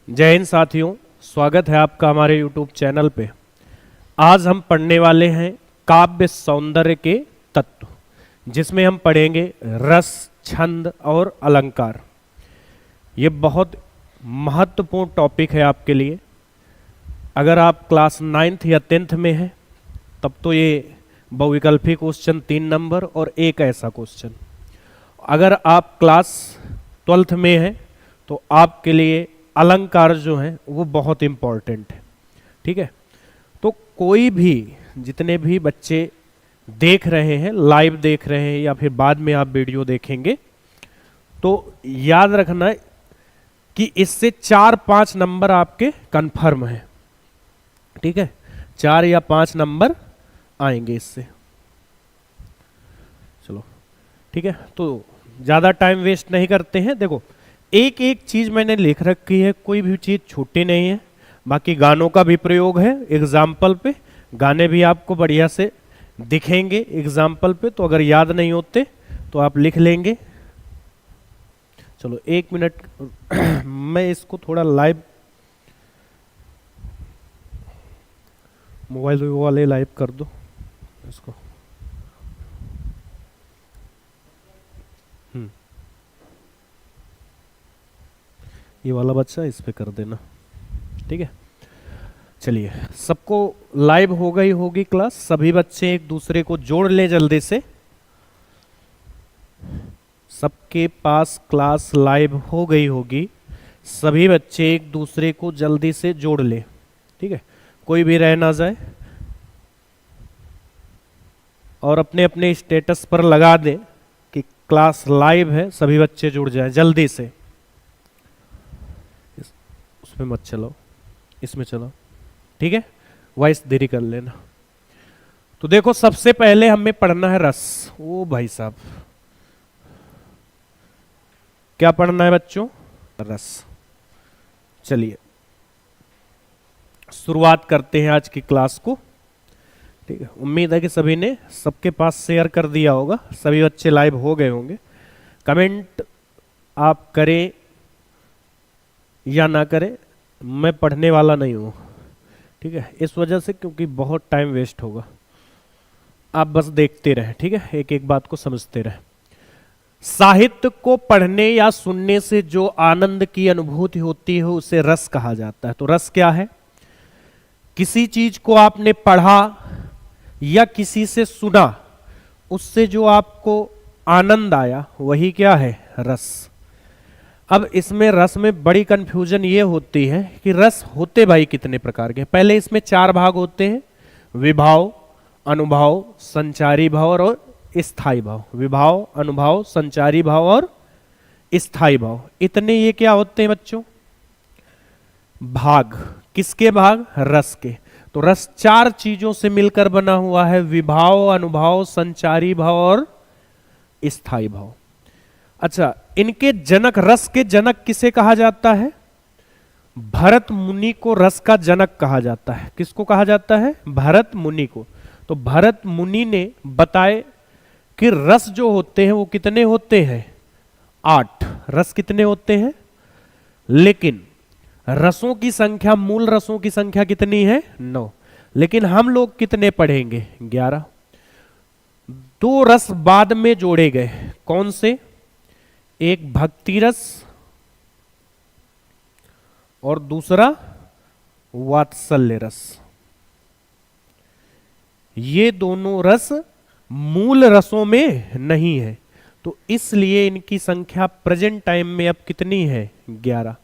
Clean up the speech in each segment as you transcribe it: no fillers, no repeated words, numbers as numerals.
जय हिंद साथियों, स्वागत है आपका हमारे YouTube चैनल पे। आज हम पढ़ने वाले हैं काव्य सौंदर्य के तत्व, जिसमें हम पढ़ेंगे रस, छंद और अलंकार। ये बहुत महत्वपूर्ण टॉपिक है आपके लिए। अगर आप क्लास 9th या 10th में हैं तब तो ये बहुविकल्पी क्वेश्चन 3 नंबर और एक ऐसा क्वेश्चन। अगर आप क्लास 12th में हैं तो आपके लिए अलंकार जो है वो बहुत इम्पॉर्टेंट है। ठीक है, तो कोई भी जितने भी बच्चे देख रहे हैं, लाइव देख रहे हैं या फिर बाद में आप वीडियो देखेंगे, तो याद रखना कि इससे 4-5 नंबर आपके कंफर्म हैं। ठीक है, 4 या 5 नंबर आएंगे इससे। चलो ठीक है, तो ज़्यादा टाइम वेस्ट नहीं करते हैं। देखो, एक एक चीज मैंने लिख रखी है, कोई भी चीज छूटी नहीं है। बाकी गानों का भी प्रयोग है एग्जाम्पल पे, गाने भी आपको बढ़िया से दिखेंगे एग्जाम्पल पे, तो अगर याद नहीं होते तो आप लिख लेंगे। चलो 1 मिनट मैं इसको थोड़ा लाइव मोबाइल वाले लाइव कर दो इसको। ये वाला बच्चा इस पे कर देना। ठीक है, चलिए, सबको लाइव हो गई होगी क्लास। सभी बच्चे एक दूसरे को जोड़ ले जल्दी से। सबके पास क्लास लाइव हो गई होगी, सभी बच्चे एक दूसरे को जल्दी से जोड़ ले। ठीक है, कोई भी रह ना जाए और अपने अपने स्टेटस पर लगा दे कि क्लास लाइव है, सभी बच्चे जुड़ जाएं जल्दी से। उसमें मत चलाओ, इसमें चलाओ। ठीक है, वॉइस देरी कर लेना। तो देखो, सबसे पहले हमें पढ़ना है रस। ओ भाई साहब, क्या पढ़ना है बच्चों? रस। चलिए शुरुआत करते हैं आज की क्लास को। ठीक है, उम्मीद है कि सभी ने सबके पास शेयर कर दिया होगा, सभी बच्चे लाइव हो गए होंगे। कमेंट आप करें या ना करें, मैं पढ़ने वाला नहीं हूं। ठीक है, इस वजह से, क्योंकि बहुत टाइम वेस्ट होगा। आप बस देखते रहें। ठीक है, एक एक बात को समझते रहें। साहित्य को पढ़ने या सुनने से जो आनंद की अनुभूति होती है उसे रस कहा जाता है। तो रस क्या है? किसी चीज को आपने पढ़ा या किसी से सुना, उससे जो आपको आनंद आया, वही क्या है? रस। अब इसमें रस में बड़ी कंफ्यूजन ये होती है कि रस होते भाई कितने प्रकार के। पहले इसमें 4 भाग होते हैं: विभाव, अनुभाव, संचारी भाव और स्थायी भाव। विभाव, अनुभाव, संचारी भाव और स्थायी भाव, इतने ये क्या होते हैं बच्चों? भाग। किसके भाग? रस के। तो रस 4 चीजों से मिलकर बना हुआ है: विभाव, अनुभाव, संचारी भाव और स्थायी भाव। अच्छा, इनके जनक, रस के जनक किसे कहा जाता है? भरत मुनि को रस का जनक कहा जाता है। किसको कहा जाता है? भरत मुनि को। तो भरत मुनि ने बताए कि रस जो होते हैं वो कितने होते हैं? 8 रस कितने होते हैं? लेकिन रसों की संख्या, मूल रसों की संख्या कितनी है? 9। लेकिन हम लोग कितने पढ़ेंगे? 11। 2 रस बाद में जोड़े गए। कौन से? एक भक्ति रस और दूसरा वात्सल्य रस। ये दोनों रस मूल रसों में नहीं है, तो इसलिए इनकी संख्या प्रेजेंट टाइम में अब कितनी है? 11।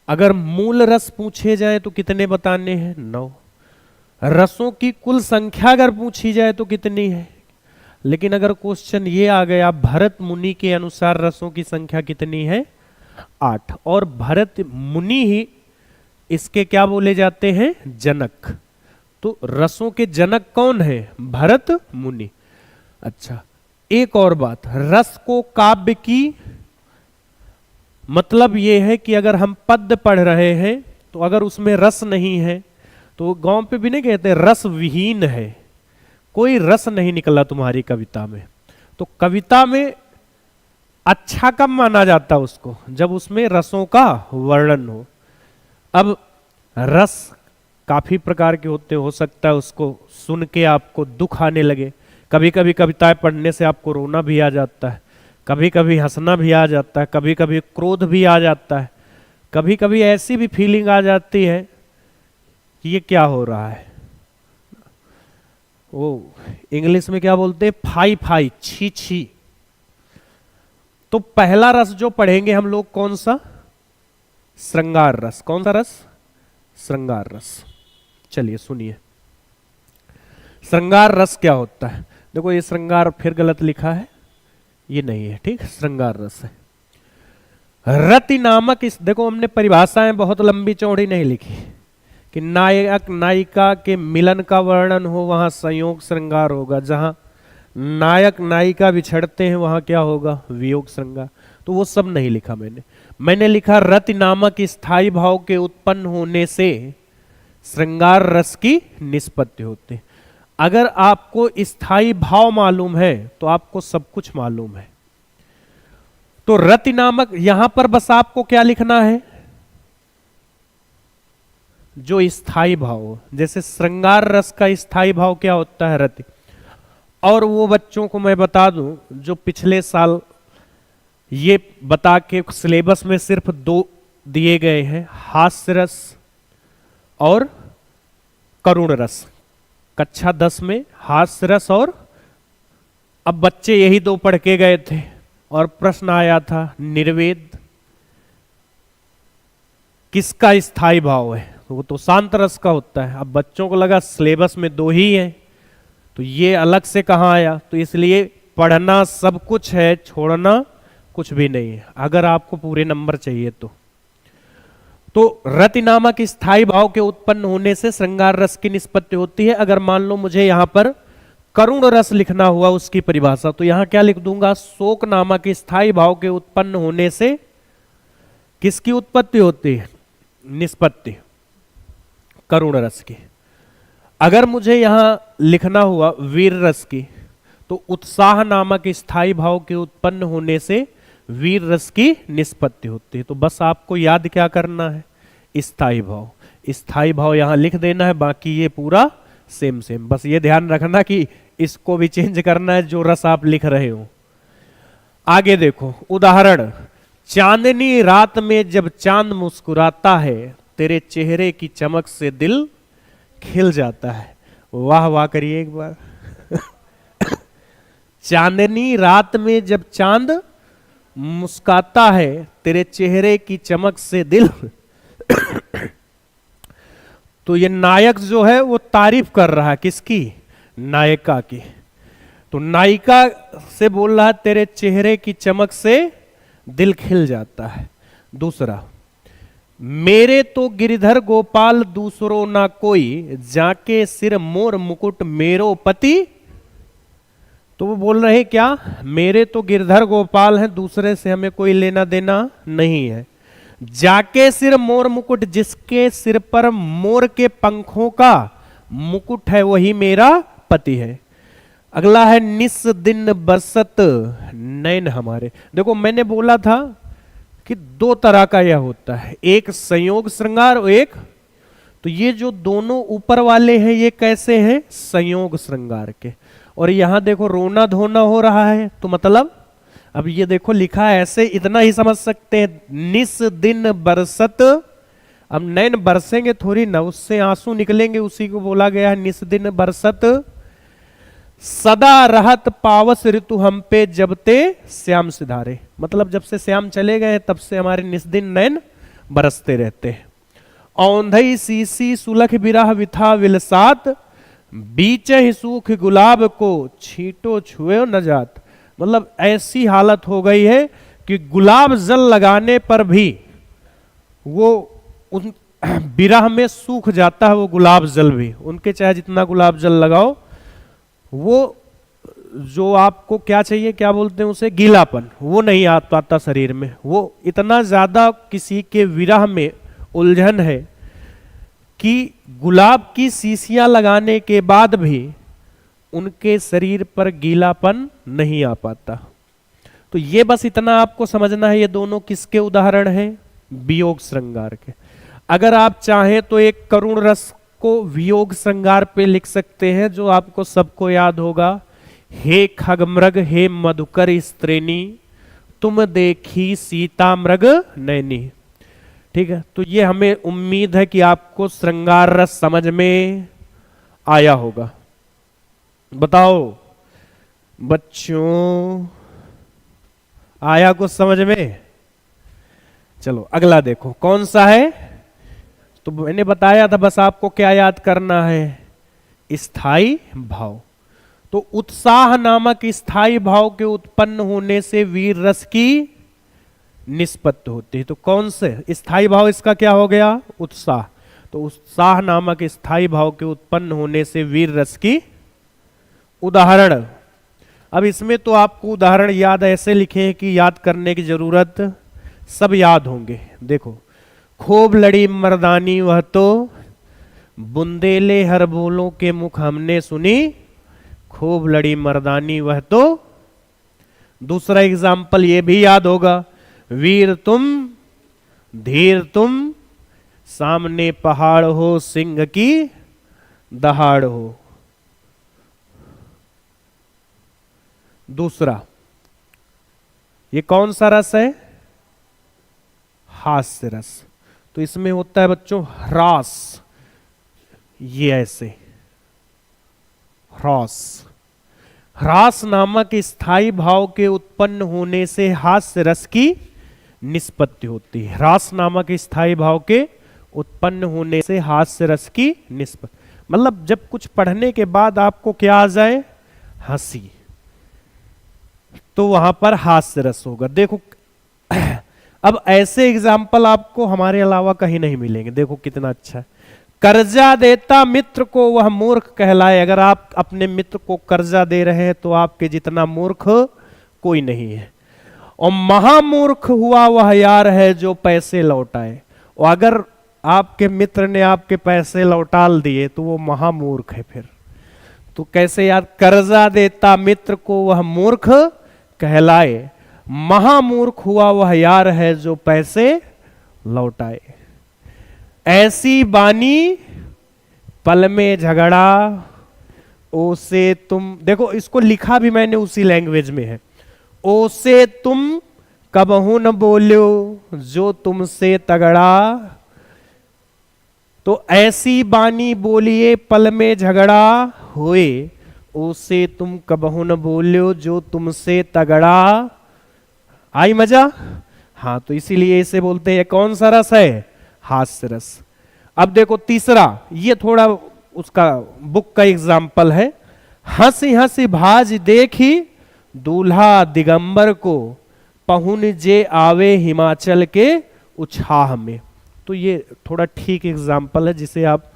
अगर मूल रस पूछे जाए तो कितने बताने हैं? 9। रसों की कुल संख्या अगर पूछी जाए तो कितनी है? लेकिन अगर क्वेश्चन ये आ गया भरत मुनि के अनुसार रसों की संख्या कितनी है? 8। और भरत मुनि ही इसके क्या बोले जाते हैं? जनक। तो रसों के जनक कौन है? भरत मुनि। अच्छा, एक और बात, रस को काव्य की मतलब ये है कि अगर हम पद्य पढ़ रहे हैं तो अगर उसमें रस नहीं है तो गांव पे भी नहीं कहते रस विहीन है, कोई रस नहीं निकला तुम्हारी कविता में। तो कविता में अच्छा कब माना जाता उसको? जब उसमें रसों का वर्णन हो। अब रस काफी प्रकार के होते, हो सकता है उसको सुन के आपको दुख आने लगे, कभी कभी कविताएं पढ़ने से आपको रोना भी आ जाता है, कभी कभी हंसना भी आ जाता है, कभी कभी क्रोध भी आ जाता है, कभी कभी ऐसी भी फीलिंग आ जाती है कि ये क्या हो रहा है। वो इंग्लिश में क्या बोलते हैं, फाई फाई, छी छी। तो पहला रस जो पढ़ेंगे हम लोग कौन सा, श्रृंगार रस। कौन सा रस, श्रृंगार रस। चलिए सुनिए, श्रृंगार रस क्या होता है। देखो ये श्रृंगार फिर गलत लिखा है, ये नहीं है, ठीक, श्रृंगार रस है। रति नामक इस, देखो हमने परिभाषाएं बहुत लंबी चौड़ी नहीं लिखी कि नायक नायिका के मिलन का वर्णन हो वहां संयोग श्रृंगार होगा, जहां नायक नायिका बिछड़ते हैं वहां क्या होगा, वियोग श्रृंगार। तो वो सब नहीं लिखा मैंने लिखा रति नामक स्थायी भाव के उत्पन्न होने से श्रृंगार रस की निष्पत्ति होती है। अगर आपको स्थायी भाव मालूम है तो आपको सब कुछ मालूम है। तो रति नामक, यहां पर बस आपको क्या लिखना है, जो स्थायी भाव हो। जैसे श्रृंगार रस का स्थायी भाव क्या होता है, रति। और वो बच्चों को मैं बता दूं जो पिछले साल ये बता के सिलेबस में सिर्फ 2 दिए गए हैं, हास्य रस और करुण रस। कक्षा 10 में हास्य रस, और अब बच्चे यही 2 पढ़ के गए थे और प्रश्न आया था निर्वेद किसका स्थायी भाव है, तो वो तो शांत रस का होता है। अब बच्चों को लगा सिलेबस में 2 ही है तो ये अलग से कहां आया, तो इसलिए पढ़ना सब कुछ है, छोड़ना कुछ भी नहीं है, अगर आपको पूरे नंबर चाहिए तो रति नामक स्थायी भाव के उत्पन्न होने से श्रृंगार रस की निष्पत्ति होती है। अगर मान लो मुझे यहां पर करुण रस लिखना हुआ उसकी परिभाषा, तो यहां क्या लिख दूंगा, शोक नामक स्थायी भाव के उत्पन्न होने से किसकी उत्पत्ति होती है, निष्पत्ति, करुण रस की। अगर मुझे यहां लिखना हुआ वीर रस की, तो उत्साह नामक स्थायी भाव के उत्पन्न होने से वीर रस की निष्पत्ति होती है। तो बस आपको याद क्या करना है, स्थायी भाव। स्थायी भाव यहां लिख देना है, बाकी ये पूरा सेम सेम। बस ये ध्यान रखना कि इसको भी चेंज करना है जो रस आप लिख रहे हो। आगे देखो उदाहरण, चांदनी रात में जब चांद मुस्कुराता है तेरे चेहरे की चमक से दिल खिल जाता है। वाह वाह करिए एक बार। चांदनी रात में जब चांद मुस्काता है तेरे चेहरे की चमक से दिल। तो ये नायक जो है वो तारीफ कर रहा है किसकी, नायिका की। तो नायिका से बोल रहा है तेरे चेहरे की चमक से दिल खिल जाता है। दूसरा, मेरे तो गिरधर गोपाल दूसरो ना कोई, जाके सिर मोर मुकुट मेरो पति। तो वो बोल रहे क्या, मेरे तो गिरधर गोपाल हैं, दूसरे से हमें कोई लेना देना नहीं है। जाके सिर मोर मुकुट, जिसके सिर पर मोर के पंखों का मुकुट है वही मेरा पति है। अगला है निस दिन बरसत नैन हमारे। देखो मैंने बोला था कि 2 तरह का यह होता है, एक संयोग श्रृंगार और एक, तो ये जो दोनों ऊपर वाले हैं ये कैसे हैं, संयोग श्रृंगार के। और यहां देखो रोना धोना हो रहा है, तो मतलब अब ये देखो लिखा है ऐसे, इतना ही समझ सकते हैं, निस दिन बरसत। अब नैन बरसेंगे थोड़ी ना, उससे आंसू निकलेंगे, उसी को बोला गया है निस दिन बरसत। सदा रहत पावस ऋतु हम पे जब ते श्याम सिधारे, मतलब जब से श्याम चले गए तब से हमारे निस्दिन नैन बरसते रहते हैं। औंधई सीसी सुलख बिरह विथा विलसात, बीच ही सूख गुलाब को छींटो छुए न जात। मतलब ऐसी हालत हो गई है कि गुलाब जल लगाने पर भी वो उन बिरह में सूख जाता है, वो गुलाब जल भी, उनके चाहे जितना गुलाब जल लगाओ, वो जो आपको क्या चाहिए, क्या बोलते हैं उसे, गीलापन, वो नहीं आ पाता शरीर में। वो इतना ज्यादा किसी के विरह में उलझन है कि गुलाब की शीशियां लगाने के बाद भी उनके शरीर पर गीलापन नहीं आ पाता। तो ये बस इतना आपको समझना है, ये दोनों किसके उदाहरण हैं, वियोग श्रृंगार के। अगर आप चाहें तो एक करुण रस को वियोग श्रृंगार पे लिख सकते हैं, जो आपको सबको याद होगा। हे खगमृग हे मधुकर स्त्रेणी, तुम देखी सीता मृग नैनी। ठीक है, तो ये हमें उम्मीद है कि आपको श्रृंगार रस समझ में आया होगा। बताओ बच्चों, आया कुछ समझ में? चलो अगला देखो कौन सा है। तो मैंने बताया था बस आपको क्या याद करना है, स्थाई भाव। तो उत्साह नामक स्थाई भाव के उत्पन्न होने से वीर रस की निष्पत्ति होती है। तो कौन से स्थाई भाव, इसका क्या हो गया? उत्साह। तो उत्साह नामक स्थाई भाव के उत्पन्न होने से वीर रस की उदाहरण। अब इसमें तो आपको उदाहरण याद ऐसे लिखे हैं कि याद करने की जरूरत, सब याद होंगे। देखो, खूब लड़ी मर्दानी वह तो, बुंदेले हर बोलों के मुख हमने सुनी, खूब लड़ी मर्दानी वह तो। दूसरा एग्जाम्पल ये भी याद होगा, वीर तुम धीर तुम, सामने पहाड़ हो सिंह की दहाड़ हो। दूसरा, ये कौन सा रस है? हास्य रस। तो इसमें होता है बच्चों ह्रास, ये ऐसे ह्रास। ह्रास नामक स्थाई भाव के उत्पन्न होने से हास्य रस की निष्पत्ति होती है। ह्रास नामक स्थाई भाव के उत्पन्न होने से हास्य रस की निष्पत्ति, मतलब जब कुछ पढ़ने के बाद आपको क्या आ जाए? हंसी, तो वहां पर हास्य रस होगा। देखो अब ऐसे एग्जाम्पल आपको हमारे अलावा कहीं नहीं मिलेंगे। देखो कितना अच्छा है। कर्जा देता मित्र को वह मूर्ख कहलाए। अगर आप अपने मित्र को कर्जा दे रहे हैं तो आपके जितना मूर्ख कोई नहीं है। और महामूर्ख हुआ वह यार है जो पैसे लौटाए। और अगर आपके मित्र ने आपके पैसे लौटा दिए तो वो महामूर्ख है। फिर तो कैसे यार? कर्जा देता मित्र को वह मूर्ख कहलाए, महामूर्ख हुआ वह यार है जो पैसे लौटाए। ऐसी बानी पल में झगड़ा ओसे तुम, देखो इसको लिखा भी मैंने उसी लैंग्वेज में है। ओसे तुम कबहू न बोलो जो तुमसे तगड़ा। तो ऐसी बानी बोलिए पल में झगड़ा होए, ओसे तुम कबहू न बोलो जो तुमसे तगड़ा। आई मजा? हाँ, तो इसीलिए इसे बोलते हैं कौन सा रस है? हास्य रस। अब देखो तीसरा, ये थोड़ा उसका बुक का एग्जाम्पल है। हंसी हंसी भाज देखी दूल्हा दिगंबर को, पहुन जे आवे हिमाचल के उछाह में। तो ये थोड़ा ठीक एग्जाम्पल है जिसे आप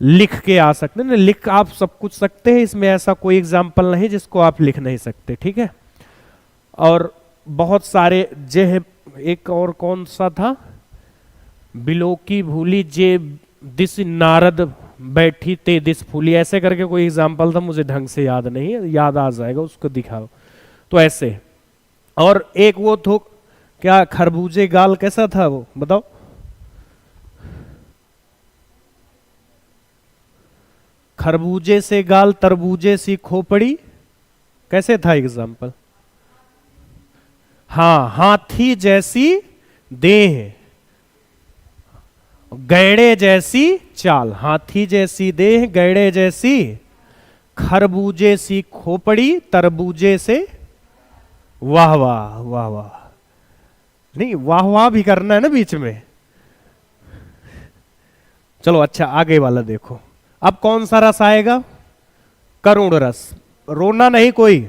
लिख के आ सकते हैं ना। लिख आप सब कुछ सकते हैं, इसमें ऐसा कोई एग्जाम्पल नहीं जिसको आप लिख नहीं सकते। ठीक है, और बहुत सारे जे है। एक और कौन सा था? बिलोकी भूली जे दिस नारद बैठी ते दिस फूली, ऐसे करके कोई एग्जाम्पल था, मुझे ढंग से याद नहीं है, याद आ जाएगा उसको दिखाओ। तो ऐसे। और एक वो तो क्या, खरबूजे गाल, कैसा था वो बताओ? खरबूजे से गाल तरबूजे सी खोपड़ी, कैसे था एग्जाम्पल? हाँ, हाथी जैसी देह गैड़े जैसी चाल। हाथी जैसी देह गैड़े जैसी, खरबूजे सी खोपड़ी तरबूजे से। वाह वाह वाह वाह, नहीं वाह वाह भी करना है ना बीच में। चलो अच्छा, आगे वाला देखो। अब कौन सा रस आएगा? करुण रस। रोना नहीं कोई,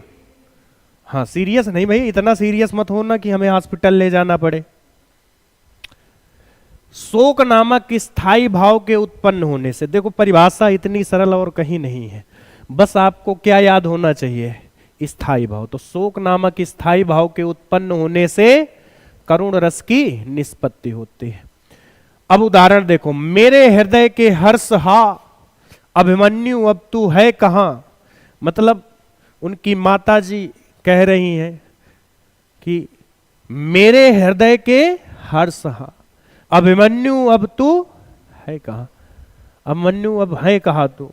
हाँ सीरियस नहीं भाई, इतना सीरियस मत होना कि हमें हॉस्पिटल ले जाना पड़े। शोक नामक स्थाई भाव के उत्पन्न होने से, देखो परिभाषा इतनी सरल और कहीं नहीं है, बस आपको क्या याद होना चाहिए? स्थाई भाव। तो शोक नामक स्थाई भाव के उत्पन्न होने से करुण रस की निष्पत्ति होती है। अब उदाहरण देखो, मेरे हृदय के हर्ष हा अभिमन्यु अब तू है कहां। मतलब उनकी माता जी कह रही हैं कि मेरे हृदय के हर्ष हा, अभिमन्यु अब तू है कहाँ, अभिमन्यु अब है कहाँ तू।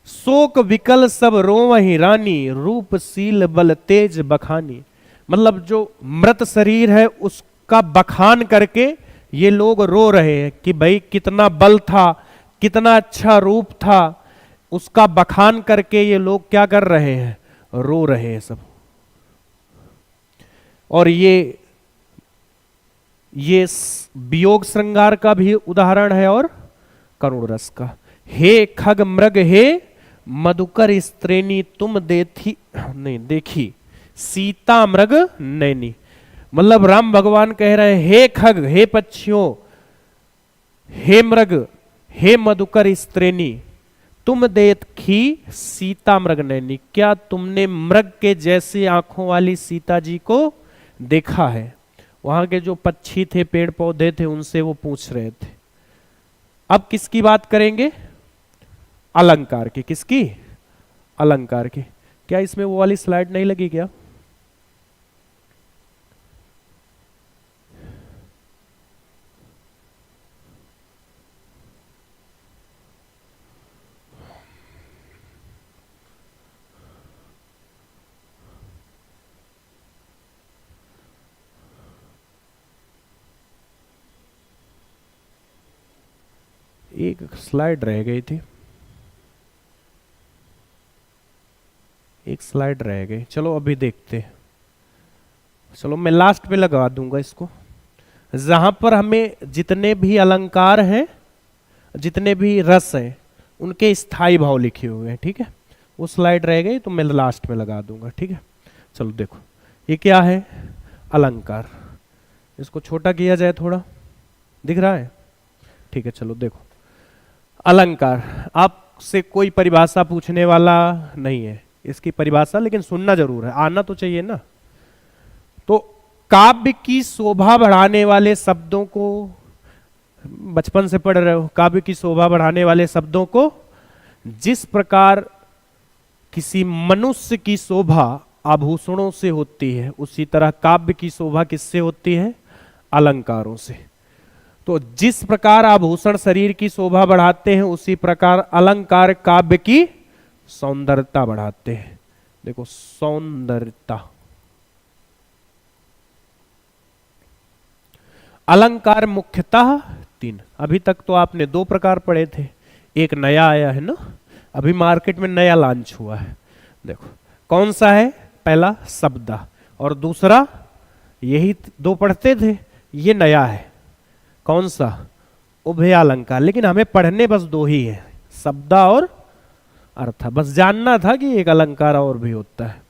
शोक विकल सब रोवहि रानी, रूपशील बल तेज बखानी। मतलब जो मृत शरीर है उसका बखान करके ये लोग रो रहे हैं कि भाई कितना बल था, कितना अच्छा रूप था, उसका बखान करके ये लोग क्या कर रहे हैं, रो रहे हैं सब। और ये वियोग श्रृंगार का भी उदाहरण है और करुण रस का। हे खग मृग हे मधुकर स्त्रेणी, तुम देखी सीता मृग नैनी। मतलब राम भगवान कह रहे हैं हे खग, हे पक्षियों, हे मृग, हे मधुकर स्त्रेणी, तुम देखी सीता मृग नैनी। क्या तुमने मृग के जैसे आंखों वाली सीता जी को देखा है। वहां के जो पक्षी थे, पेड़ पौधे थे, उनसे वो पूछ रहे थे। अब किसकी बात करेंगे, अलंकार की। किसकी, अलंकार की। क्या इसमें वो वाली स्लाइड नहीं लगी क्या। एक स्लाइड रह गई थी, एक स्लाइड रह गई। चलो अभी देखते हैं। चलो मैं लास्ट पे लगा दूंगा इसको, जहां पर हमें जितने भी अलंकार हैं, जितने भी रस हैं, उनके स्थाई भाव लिखे हुए हैं। ठीक है, वो स्लाइड रह गई तो मैं लास्ट में लगा दूंगा। ठीक है, चलो देखो ये क्या है, अलंकार। इसको छोटा किया जाए थोड़ा, दिख रहा है। ठीक है, चलो देखो अलंकार। आपसे कोई परिभाषा पूछने वाला नहीं है इसकी परिभाषा, लेकिन सुनना जरूर है, आना तो चाहिए ना। तो काव्य की शोभा बढ़ाने वाले शब्दों को, बचपन से पढ़ रहे हो, काव्य की शोभा बढ़ाने वाले शब्दों को जिस प्रकार किसी मनुष्य की शोभा आभूषणों से होती है, उसी तरह काव्य की शोभा किससे होती है, अलंकारों से। तो जिस प्रकार आभूषण शरीर की शोभा बढ़ाते हैं, उसी प्रकार अलंकार काव्य की सौंदर्यता बढ़ाते हैं। देखो सौंदर्यता। अलंकार मुख्यतः तीन। अभी तक तो आपने दो प्रकार पढ़े थे, एक नया आया है ना, अभी मार्केट में नया लॉन्च हुआ है। देखो कौन सा है, पहला शब्दा, और दूसरा यही दो पढ़ते थे, ये नया है। कौन सा, उभयालंकार। लेकिन हमें पढ़ने बस दो ही है, शब्दा और अर्थ। बस जानना था कि एक अलंकार और भी होता है।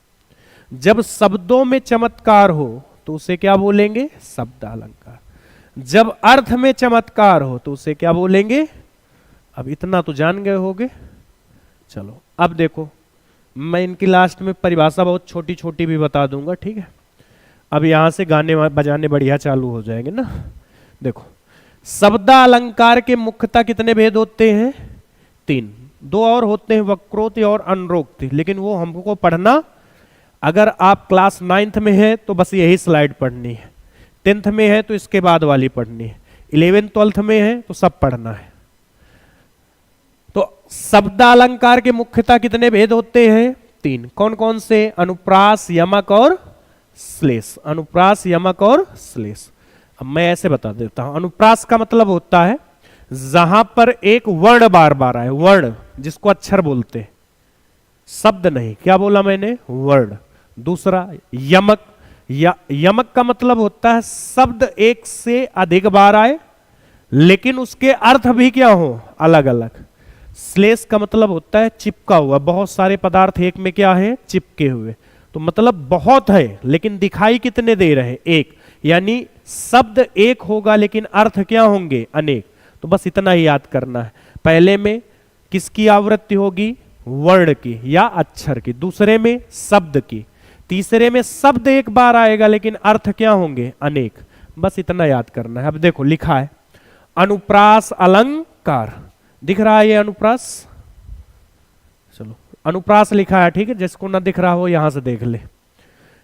जब शब्दों में चमत्कार हो तो उसे क्या बोलेंगे, शब्दालंकार। जब अर्थ में चमत्कार हो तो उसे क्या बोलेंगे। अब इतना तो जान गए होगे। चलो अब देखो, मैं इनकी लास्ट में परिभाषा बहुत छोटी छोटी भी बता दूंगा। ठीक है, अब यहां से गाने बजाने बढ़िया चालू हो जाएंगे ना। देखो शब्दा अलंकार के मुख्यतः कितने भेद होते हैं, तीन। दो और होते हैं, वक्रोक्ति और अनरोक्ति, लेकिन वो हमको पढ़ना, अगर आप क्लास 9th में है तो बस यही स्लाइड पढ़नी है, 10th में है तो इसके बाद वाली पढ़नी है, 11th 12th में है तो सब पढ़ना है। तो शब्दालंकार के मुख्यतः कितने भेद होते हैं, तीन। कौन कौन से, अनुप्रास, यमक और श्लेष। अनुप्रास, यमक और श्लेष। अब मैं ऐसे बता देता हूं। अनुप्रास का मतलब होता है जहां पर एक वर्ण बार बार आए, वर्ण जिसको अक्षर बोलते हैं, शब्द नहीं। क्या बोला मैंने, वर्ण। दूसरा यमक, यमक का मतलब होता है शब्द एक से अधिक बार आए लेकिन उसके अर्थ भी क्या हो, अलग अलग। श्लेष का मतलब होता है चिपका हुआ, बहुत सारे पदार्थ एक में क्या है, चिपके हुए। तो मतलब बहुत है लेकिन दिखाई कितने दे रहे हैं, एक। यानी शब्द एक होगा लेकिन अर्थ क्या होंगे, अनेक। तो बस इतना ही याद करना है। पहले में किसकी आवृत्ति होगी, वर्ण की या अक्षर की। दूसरे में शब्द की। तीसरे में शब्द एक बार आएगा लेकिन अर्थ क्या होंगे, अनेक। बस इतना याद करना है। अब देखो लिखा है अनुप्रास अलंकार, दिख रहा है ये अनुप्रास। चलो अनुप्रास लिखा है, ठीक है, जिसको ना दिख रहा हो यहां से देख ले।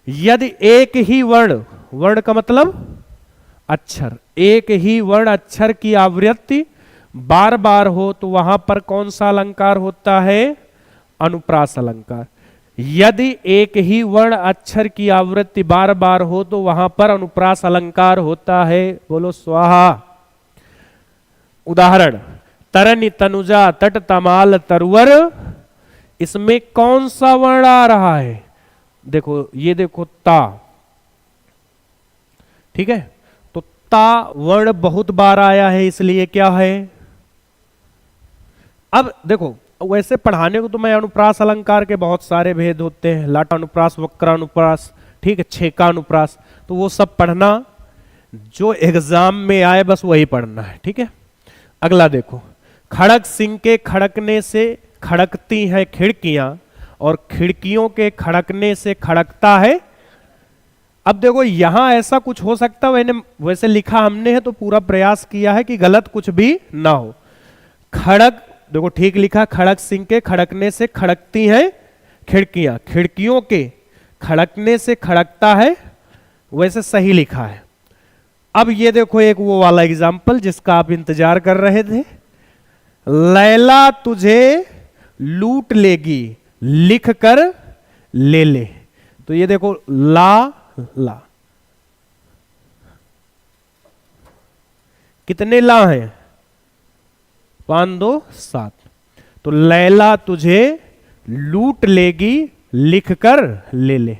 यदि एक ही वर्ण, वर्ण का मतलब अक्षर, एक ही वर्ण अक्षर की आवृत्ति बार बार हो तो वहां पर कौन सा अलंकार होता है? अनुप्रास अलंकार। यदि एक ही वर्ण अक्षर की आवृत्ति बार बार हो तो वहां पर अनुप्रास अलंकार होता है। बोलो स्वाहा। उदाहरण, तरनि तनुजा तट तमाल तरवर, इसमें कौन सा वर्ण आ रहा है? देखो, ये देखो ता, ठीक है, तो ता वर्ण बहुत बार आया है, इसलिए क्या है? अब देखो, वैसे पढ़ाने को तो मैं अनुप्रास अलंकार के बहुत सारे भेद होते हैं, लाटा अनुप्रास, वक्र अनुप्रास, ठीक है, छेका अनुप्रास, तो वो सब पढ़ना, जो एग्जाम में आए बस वही पढ़ना है, ठीक है। अगला देखो, खड़क सिंह के खड़कने से खड़कती हैं खिड़कियां और खिड़कियों के खड़कने से खड़कता है। अब देखो यहां ऐसा कुछ हो सकता है, वैसे लिखा हमने है तो पूरा प्रयास किया है कि गलत कुछ भी ना हो। खड़क, देखो ठीक लिखा, खड़क सिंह के खड़कने से खड़कती हैं खिड़कियां, खिड़कियों के खड़कने से खड़कता है, वैसे सही लिखा है। अब ये देखो एक वो वाला एग्जाम्पल जिसका आप इंतजार कर रहे थे, लैला तुझे लूट लेगी लिख कर ले ले। तो ये देखो ला ला, कितने ला हैं? 5 2 7। तो लैला तुझे लूट लेगी लिख कर ले ले।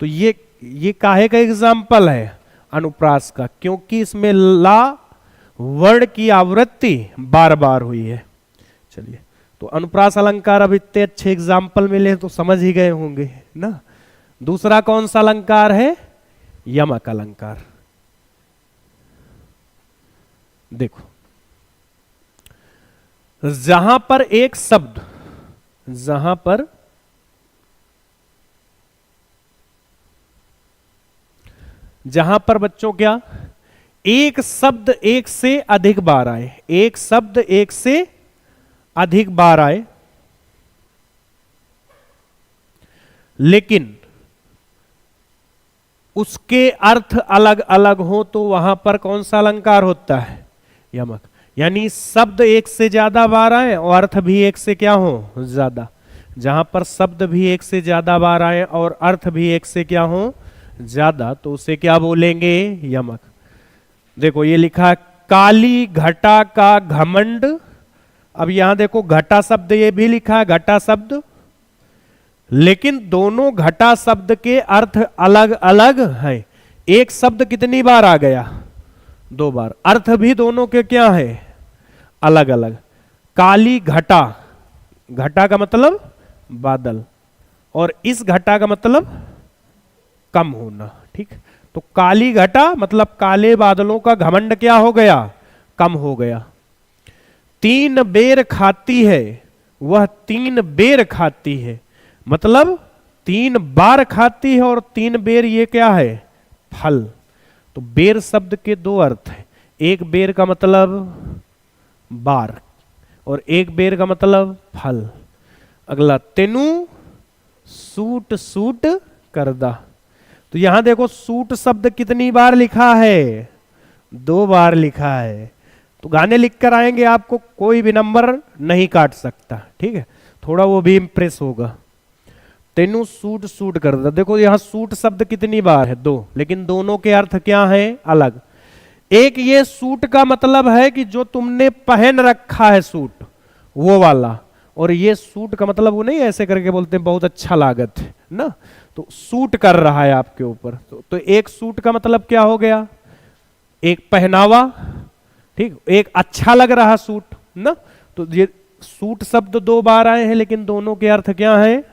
तो ये काहे का एग्जाम्पल है? अनुप्रास का, क्योंकि इसमें ला वर्ण की आवृत्ति बार बार हुई है। चलिए, तो अनुप्रास अलंकार अब इतने अच्छे एग्जाम्पल मिले तो समझ ही गए होंगे ना। दूसरा कौन सा अलंकार है? यमक अलंकार। देखो, जहां पर एक शब्द, जहां पर बच्चों क्या, एक शब्द एक से अधिक बार आए, एक शब्द एक से अधिक बार आए, लेकिन उसके अर्थ अलग अलग हो तो वहां पर कौन सा अलंकार होता है? यमक। यानी शब्द एक से ज्यादा बार आए और अर्थ भी एक से क्या हो? ज्यादा। जहां पर शब्द भी एक से ज्यादा बार आए और अर्थ भी एक से क्या हो? ज्यादा, तो उसे क्या बोलेंगे? यमक। देखो ये लिखा, काली घटा का घमंड। अब यहां देखो घटा शब्द ये भी लिखा है, घटा शब्द, लेकिन दोनों घटा शब्द के अर्थ अलग अलग हैं। एक शब्द कितनी बार आ गया? 2 बार। अर्थ भी दोनों के क्या है? अलग अलग। काली घटा, घटा का मतलब बादल, और इस घटा का मतलब कम होना, ठीक। तो काली घटा मतलब काले बादलों का घमंड क्या हो गया? कम हो गया। 3 बेर खाती है, वह 3 बेर खाती है, मतलब 3 बार खाती है, और 3 बेर ये क्या है? फल। तो बेर शब्द के 2 अर्थ हैं, एक बेर का मतलब बार और एक बेर का मतलब फल। अगला, तेनू सूट सूट करदा। तो यहां देखो सूट शब्द कितनी बार लिखा है? 2 बार लिखा है। तो गाने लिखकर आएंगे आपको कोई भी नंबर नहीं काट सकता, ठीक है, थोड़ा वो भी इंप्रेस होगा। तेनू सूट सूट करदा, देखो यहां सूट शब्द कितनी बार है? 2, लेकिन दोनों के अर्थ क्या है? अलग। एक ये सूट का मतलब है कि जो तुमने पहन रखा है सूट, वो वाला, और ये सूट का मतलब वो नहीं ऐसे करके बोलते हैं बहुत अच्छा लागत है ना, तो सूट कर रहा है आपके ऊपर। तो एक सूट का मतलब क्या हो गया? एक पहनावा, ठीक, एक अच्छा लग रहा सूट ना। तो ये सूट शब्द 2 बार आए हैं, लेकिन दोनों के अर्थ क्या है?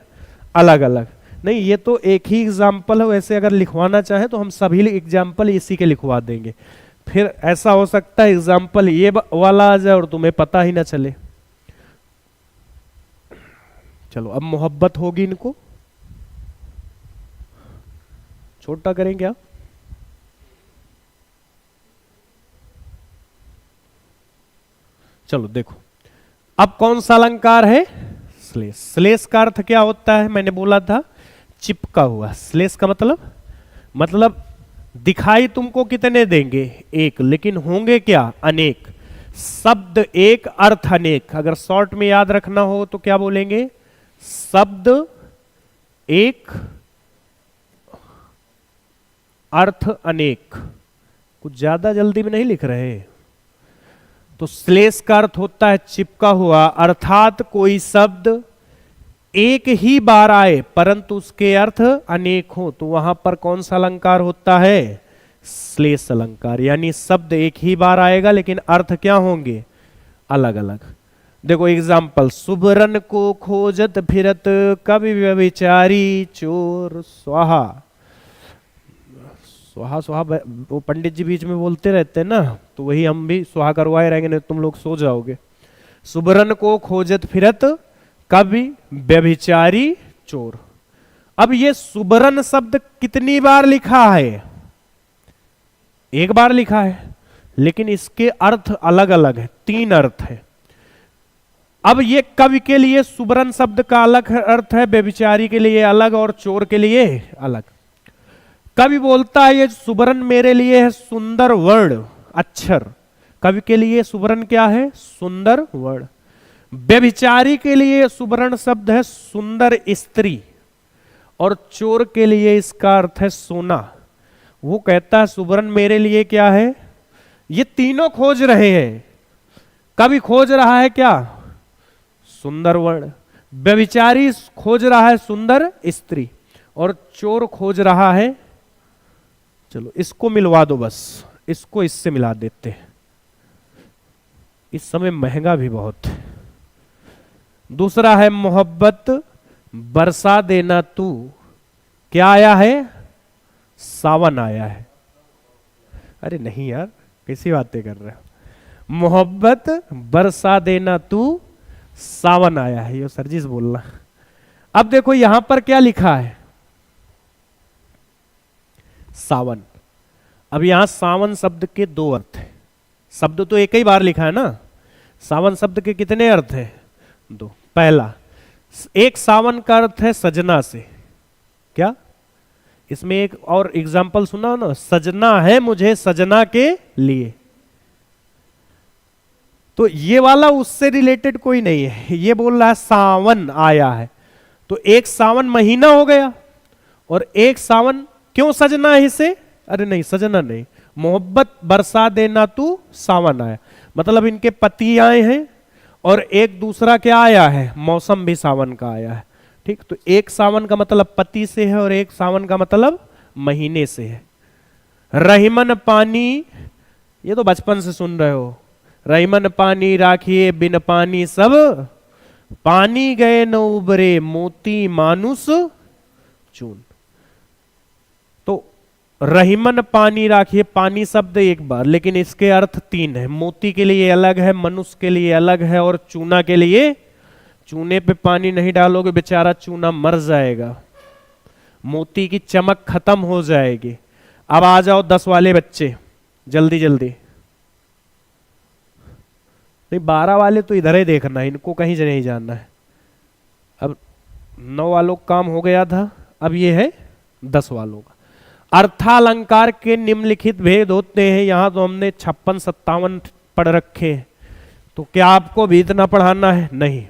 अलग अलग। नहीं, ये तो एक ही एग्जाम्पल है, वैसे अगर लिखवाना चाहे तो हम सभी एग्जाम्पल इसी के लिखवा देंगे। फिर ऐसा हो सकता है एग्जाम्पल ये वाला आ जाए और तुम्हें पता ही ना चले। चलो अब मोहब्बत होगी, इनको छोटा करें क्या? चलो देखो, अब कौन सा अलंकार है? श्लेष। श्लेष का अर्थ क्या होता है? मैंने बोला था चिपका हुआ। श्लेष का मतलब दिखाई तुमको कितने देंगे? एक, लेकिन होंगे क्या? अनेक। शब्द एक, अर्थ अनेक। अगर शॉर्ट में याद रखना हो तो क्या बोलेंगे? शब्द एक, अर्थ अनेक। कुछ ज्यादा जल्दी में नहीं लिख रहे। तो श्लेष का अर्थ होता है चिपका हुआ, अर्थात कोई शब्द एक ही बार आए परंतु उसके अर्थ अनेक हो, तो वहां पर कौन सा अलंकार होता है? श्लेष अलंकार। यानी शब्द एक ही बार आएगा लेकिन अर्थ क्या होंगे? अलग अलग। देखो एग्जाम्पल, सुबरन को खोजत फिरत कवि व्यभिचारी चोर स्वाहा। स्वाहा स्वाहा वो पंडित जी बीच में बोलते रहते हैं ना, तो वही हम भी स्वाहा करवाए रहेंगे, नहीं तुम लोग सो जाओगे। सुबरन को खोजत फिरत कवि व्यभिचारी चोर। अब ये सुबरन शब्द कितनी बार लिखा है? एक बार लिखा है, लेकिन इसके अर्थ अलग अलग है, तीन अर्थ है। अब ये कवि के लिए सुबरन शब्द का अलग अर्थ है, व्यभिचारी के लिए अलग और चोर के लिए अलग। कवि बोलता है ये सुबरन मेरे लिए है सुंदर वर्ण अक्षर। कवि के लिए सुबरन क्या है? सुंदर वर्ण। व्यभिचारी के लिए सुबरन शब्द है सुंदर स्त्री, और चोर के लिए इसका अर्थ है सोना। वो कहता है सुबरन मेरे लिए क्या है? ये तीनों खोज रहे हैं। कवि खोज रहा है क्या? सुंदर वर्ण। व्यभिचारी खोज रहा है सुंदर स्त्री, और चोर खोज रहा है, चलो इसको मिलवा दो, बस इसको इससे मिला देते हैं, इस समय महंगा भी बहुत है। दूसरा है मोहब्बत बरसा देना तू। क्या आया है? सावन आया है। अरे नहीं यार, कैसी बातें कर रहे हो? मोहब्बत बरसा देना तू सावन आया है, ये सरजीस बोलना। अब देखो यहां पर क्या लिखा है? सावन। अब यहां सावन शब्द के दो अर्थ हैं। शब्द तो एक ही बार लिखा है ना। सावन शब्द के कितने अर्थ हैं? दो। पहला, एक सावन का अर्थ है सजना से। क्या? इसमें एक और एग्जाम्पल सुना ना, सजना है मुझे सजना के लिए। तो ये वाला उससे रिलेटेड कोई नहीं है, ये बोल रहा है सावन आया है। तो एक सावन महीना हो गया, और एक सावन क्यों सजना है इसे? अरे नहीं सजना नहीं, मोहब्बत बरसा देना तू सावन आया, मतलब इनके पति आए हैं, और एक दूसरा क्या आया है? मौसम भी सावन का आया है। ठीक, तो एक सावन का मतलब पति से है, और एक सावन का मतलब महीने से है। रहीमन पानी, ये तो बचपन से सुन रहे हो। रहीमन पानी राखिए बिन पानी सब, पानी गए न उबरे मोती मानुस चून। तो रहीमन पानी राखिए, पानी शब्द एक बार, लेकिन इसके अर्थ तीन है। मोती के लिए अलग है, मनुष्य के लिए अलग है, और चूना के लिए, चूने पे पानी नहीं डालोगे बेचारा चूना मर जाएगा, मोती की चमक खत्म हो जाएगी। अब आ जाओ 10 वाले बच्चे, जल्दी जल्दी। नहीं 12 वाले तो इधर ही देखना है, इनको कहीं नहीं जानना है। अब 9 वालों का काम हो गया था, अब ये है 10 वालों का। अर्थालंकार के निम्नलिखित भेद होते हैं। यहां तो हमने 56-57 पढ़ रखे हैं, तो क्या आपको भी इतना पढ़ाना है? नहीं,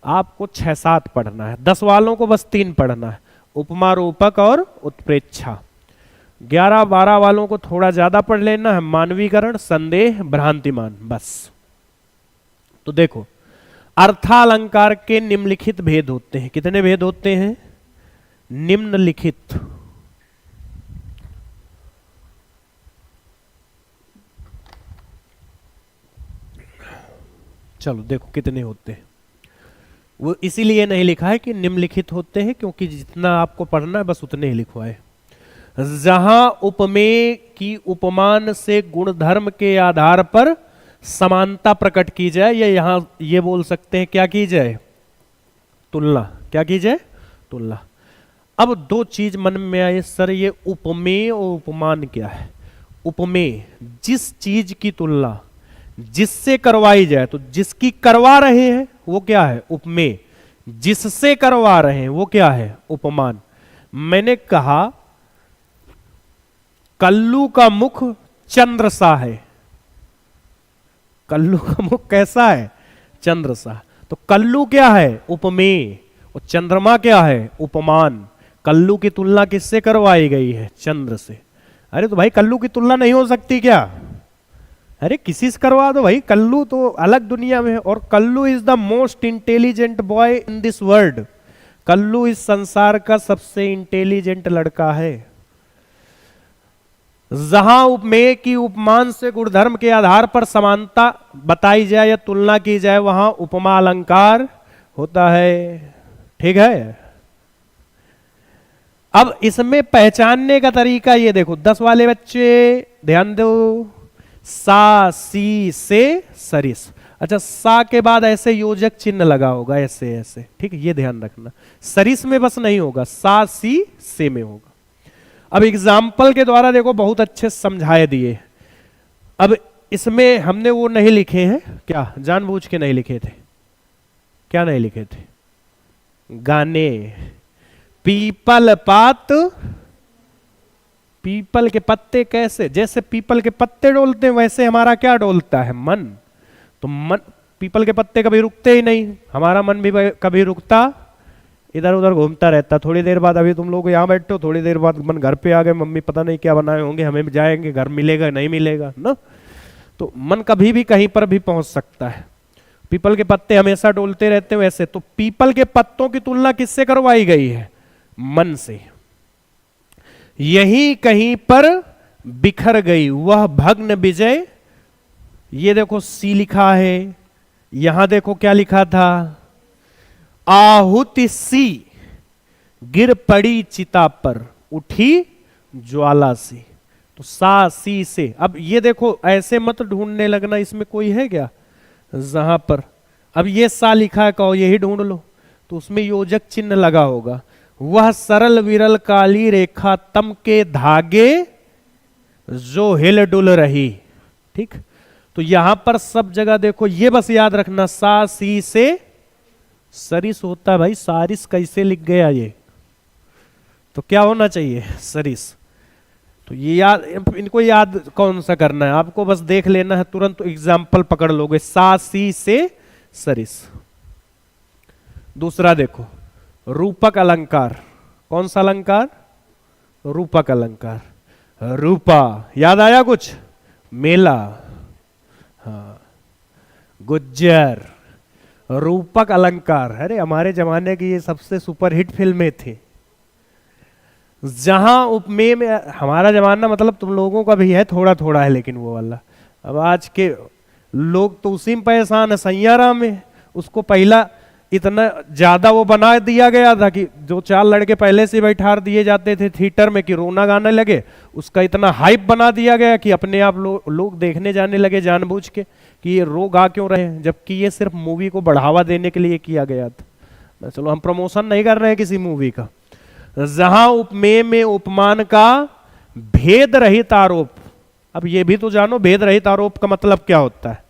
आपको 6-7 पढ़ना है। 10 वालों को बस 3 पढ़ना है, उपमा रूपक और उत्प्रेक्षा। 11-12 वालों को थोड़ा ज्यादा पढ़ लेना है, मानवीकरण, संदेह, भ्रांतिमान, बस। तो देखो अर्थालंकार के निम्नलिखित भेद होते हैं। कितने भेद होते हैं? निम्नलिखित। चलो देखो कितने होते हैं। वो इसीलिए नहीं लिखा है कि निम्नलिखित होते हैं, क्योंकि जितना आपको पढ़ना है बस उतने ही लिखवाए। जहां उपमेय की उपमान से गुणधर्म के आधार पर समानता प्रकट की जाए, या यहां ये बोल सकते हैं क्या की जाए? तुलना। क्या की जाए? तुलना। अब दो चीज मन में आए, सर ये उपमेय और उपमान क्या है? उपमेय जिस चीज की तुलना जिससे करवाई जाए, तो जिसकी करवा रहे हैं वो क्या है? उपमेय। जिससे करवा रहे हैं वो क्या है? उपमान। मैंने कहा कल्लू का मुख चंद्र सा है। कल्लू का मुख कैसा है? चंद्र सा। तो कल्लू क्या है? उपमेय। और चंद्रमा क्या है? उपमान। कल्लू की तुलना किससे करवाई गई है? चंद्र से। अरे तो भाई कल्लू की तुलना नहीं हो सकती क्या? अरे किसी से करवा दो भाई, कल्लू तो अलग दुनिया में है। और Kallu is the most intelligent boy in this world. Kallu इस संसार का सबसे इंटेलिजेंट लड़का है। जहां उपमेय की उपमान से गुणधर्म के आधार पर समानता बताई जाए या तुलना की जाए, वहां उपमा अलंकार होता है। ठीक है। अब इसमें पहचानने का तरीका ये देखो, 10 वाले बच्चे ध्यान दो। सा सी से सरिस। अच्छा, सा के बाद ऐसे योजक चिन्ह लगा होगा, ऐसे ऐसे, ठीक है, ये ध्यान रखना। सरिस में बस नहीं होगा, सा सी से में होगा। अब एग्जाम्पल के द्वारा देखो बहुत अच्छे समझाए दिए। अब इसमें हमने वो नहीं लिखे हैं क्या, जानबूझ के नहीं लिखे थे। क्या नहीं लिखे थे? गाने। पीपल पात, पीपल के पत्ते कैसे, जैसे पीपल के पत्ते डोलते हैं वैसे हमारा क्या डोलता है? मन। तो मन, पीपल के पत्ते कभी रुकते ही नहीं, हमारा मन भी कभी रुकता, इधर उधर घूमता रहता। थोड़ी देर बाद, अभी तुम लोग यहाँ बैठे हो, थोड़ी देर बाद मन घर पे आ गए, मम्मी पता नहीं क्या बनाए होंगे, हमें जाएंगे, घर मिलेगा नहीं मिलेगा ना। तो मन कभी भी कहीं पर भी पहुंच सकता है। पीपल के पत्ते हमेशा डोलते रहते हैं वैसे। तो पीपल के पत्तों की तुलना किससे करवाई गई है? मन से। यही कहीं पर बिखर गई वह भग्न विजय। ये देखो सी लिखा है, यहां देखो क्या लिखा था? आहुति सी गिर पड़ी चिता पर, उठी ज्वाला सी। तो सा सी से। अब ये देखो ऐसे मत ढूंढने लगना, इसमें कोई है क्या जहां पर? अब ये सा लिखा है, कहो यही ढूंढ लो, तो उसमें योजक चिन्ह लगा होगा। वह सरल विरल काली रेखा तम के धागे जो हिल डुल रही। ठीक। तो यहां पर सब जगह देखो, ये बस याद रखना, सा सी से सरिस होता है भाई। सारिस कैसे लिख गया ये? तो क्या होना चाहिए? सरिस। तो ये याद, इनको याद कौन सा करना है आपको? बस देख लेना है, तुरंत एग्जाम्पल पकड़ लोगे। सा सी से सरिस। दूसरा देखो, रूपक अलंकार। कौन सा अलंकार? रूपक अलंकार। रूपा, याद आया कुछ? मेला। हाँ, गुज्जर। रूपक अलंकार, अरे हमारे जमाने की ये सबसे सुपरहिट फिल्में थी। जहां उपमेय में, हमारा जमाना मतलब तुम लोगों का भी है, थोड़ा थोड़ा है लेकिन वो वाला। अब आज के लोग तो उसी में परेशान है, सैयारा में। उसको पहला इतना ज्यादा वो बना दिया गया था कि जो 4 लड़के पहले से बैठा दिए जाते थे थिएटर में कि रोना गाने लगे, उसका इतना हाइप बना दिया गया कि अपने आप लोग देखने जाने लगे जानबूझ के कि ये रो गा क्यों रहे हैं, जबकि ये सिर्फ मूवी को बढ़ावा देने के लिए किया गया था। चलो हम प्रमोशन नहीं कर रहे हैं किसी मूवी का। जहां उपमेय में उपमान का भेद रहित आरोप। अब ये भी तो जानो भेद रहित आरोप का मतलब क्या होता है?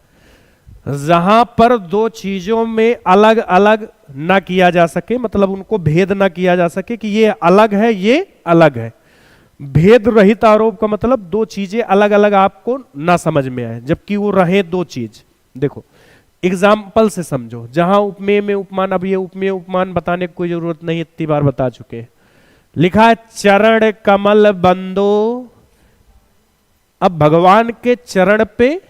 जहां पर दो चीजों में अलग अलग ना किया जा सके, मतलब उनको भेद ना किया जा सके कि ये अलग है ये अलग है। भेद रहित आरोप का मतलब दो चीजें अलग अलग आपको ना समझ में आए, जबकि वो रहे दो चीज। देखो एग्जाम्पल से समझो। जहां उपमेय में उपमान, अब ये उपमेय उपमान बताने की कोई जरूरत नहीं, इतनी बार बता चुके। लिखा है चरण कमल बंदो। अब भगवान के चरण पे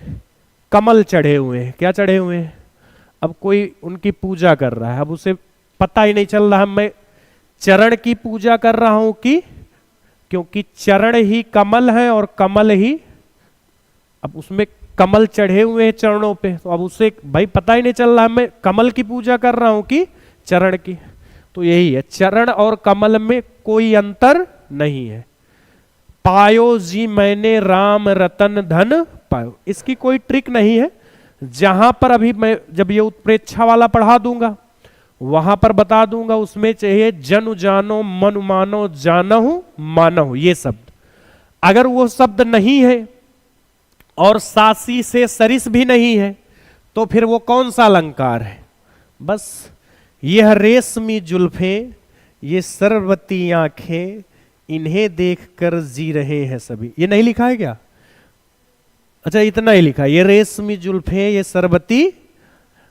कमल चढ़े हुए हैं। क्या चढ़े हुए हैं? अब कोई उनकी पूजा कर रहा है, अब उसे पता ही नहीं चल रहा मैं चरण की पूजा कर रहा हूं कि, क्योंकि चरण ही कमल है और कमल ही, अब उसमें कमल चढ़े हुए हैं चरणों पे, तो अब उसे भाई पता ही नहीं चल रहा मैं कमल की पूजा कर रहा हूं कि चरण की। तो यही है, चरण और कमल में कोई अंतर नहीं है। पायो जी मैंने राम रतन धन पायो, इसकी कोई ट्रिक नहीं है। जहां पर अभी मैं जब ये उत्प्रेक्षा वाला पढ़ा दूंगा वहां पर बता दूंगा, उसमें चाहिए जनु जानो मनु मानो जानहु मानहु, ये शब्द। अगर वो शब्द नहीं है और सासी से सरिस भी नहीं है तो फिर वो कौन सा अलंकार है? बस यह रेशमी जुल्फें, ये सरवती आंखें, इन्हें देखकर जी रहे हैं सभी। ये नहीं लिखा है क्या? अच्छा, इतना ही लिखा है, ये रेशमी जुल्फे, ये सरबती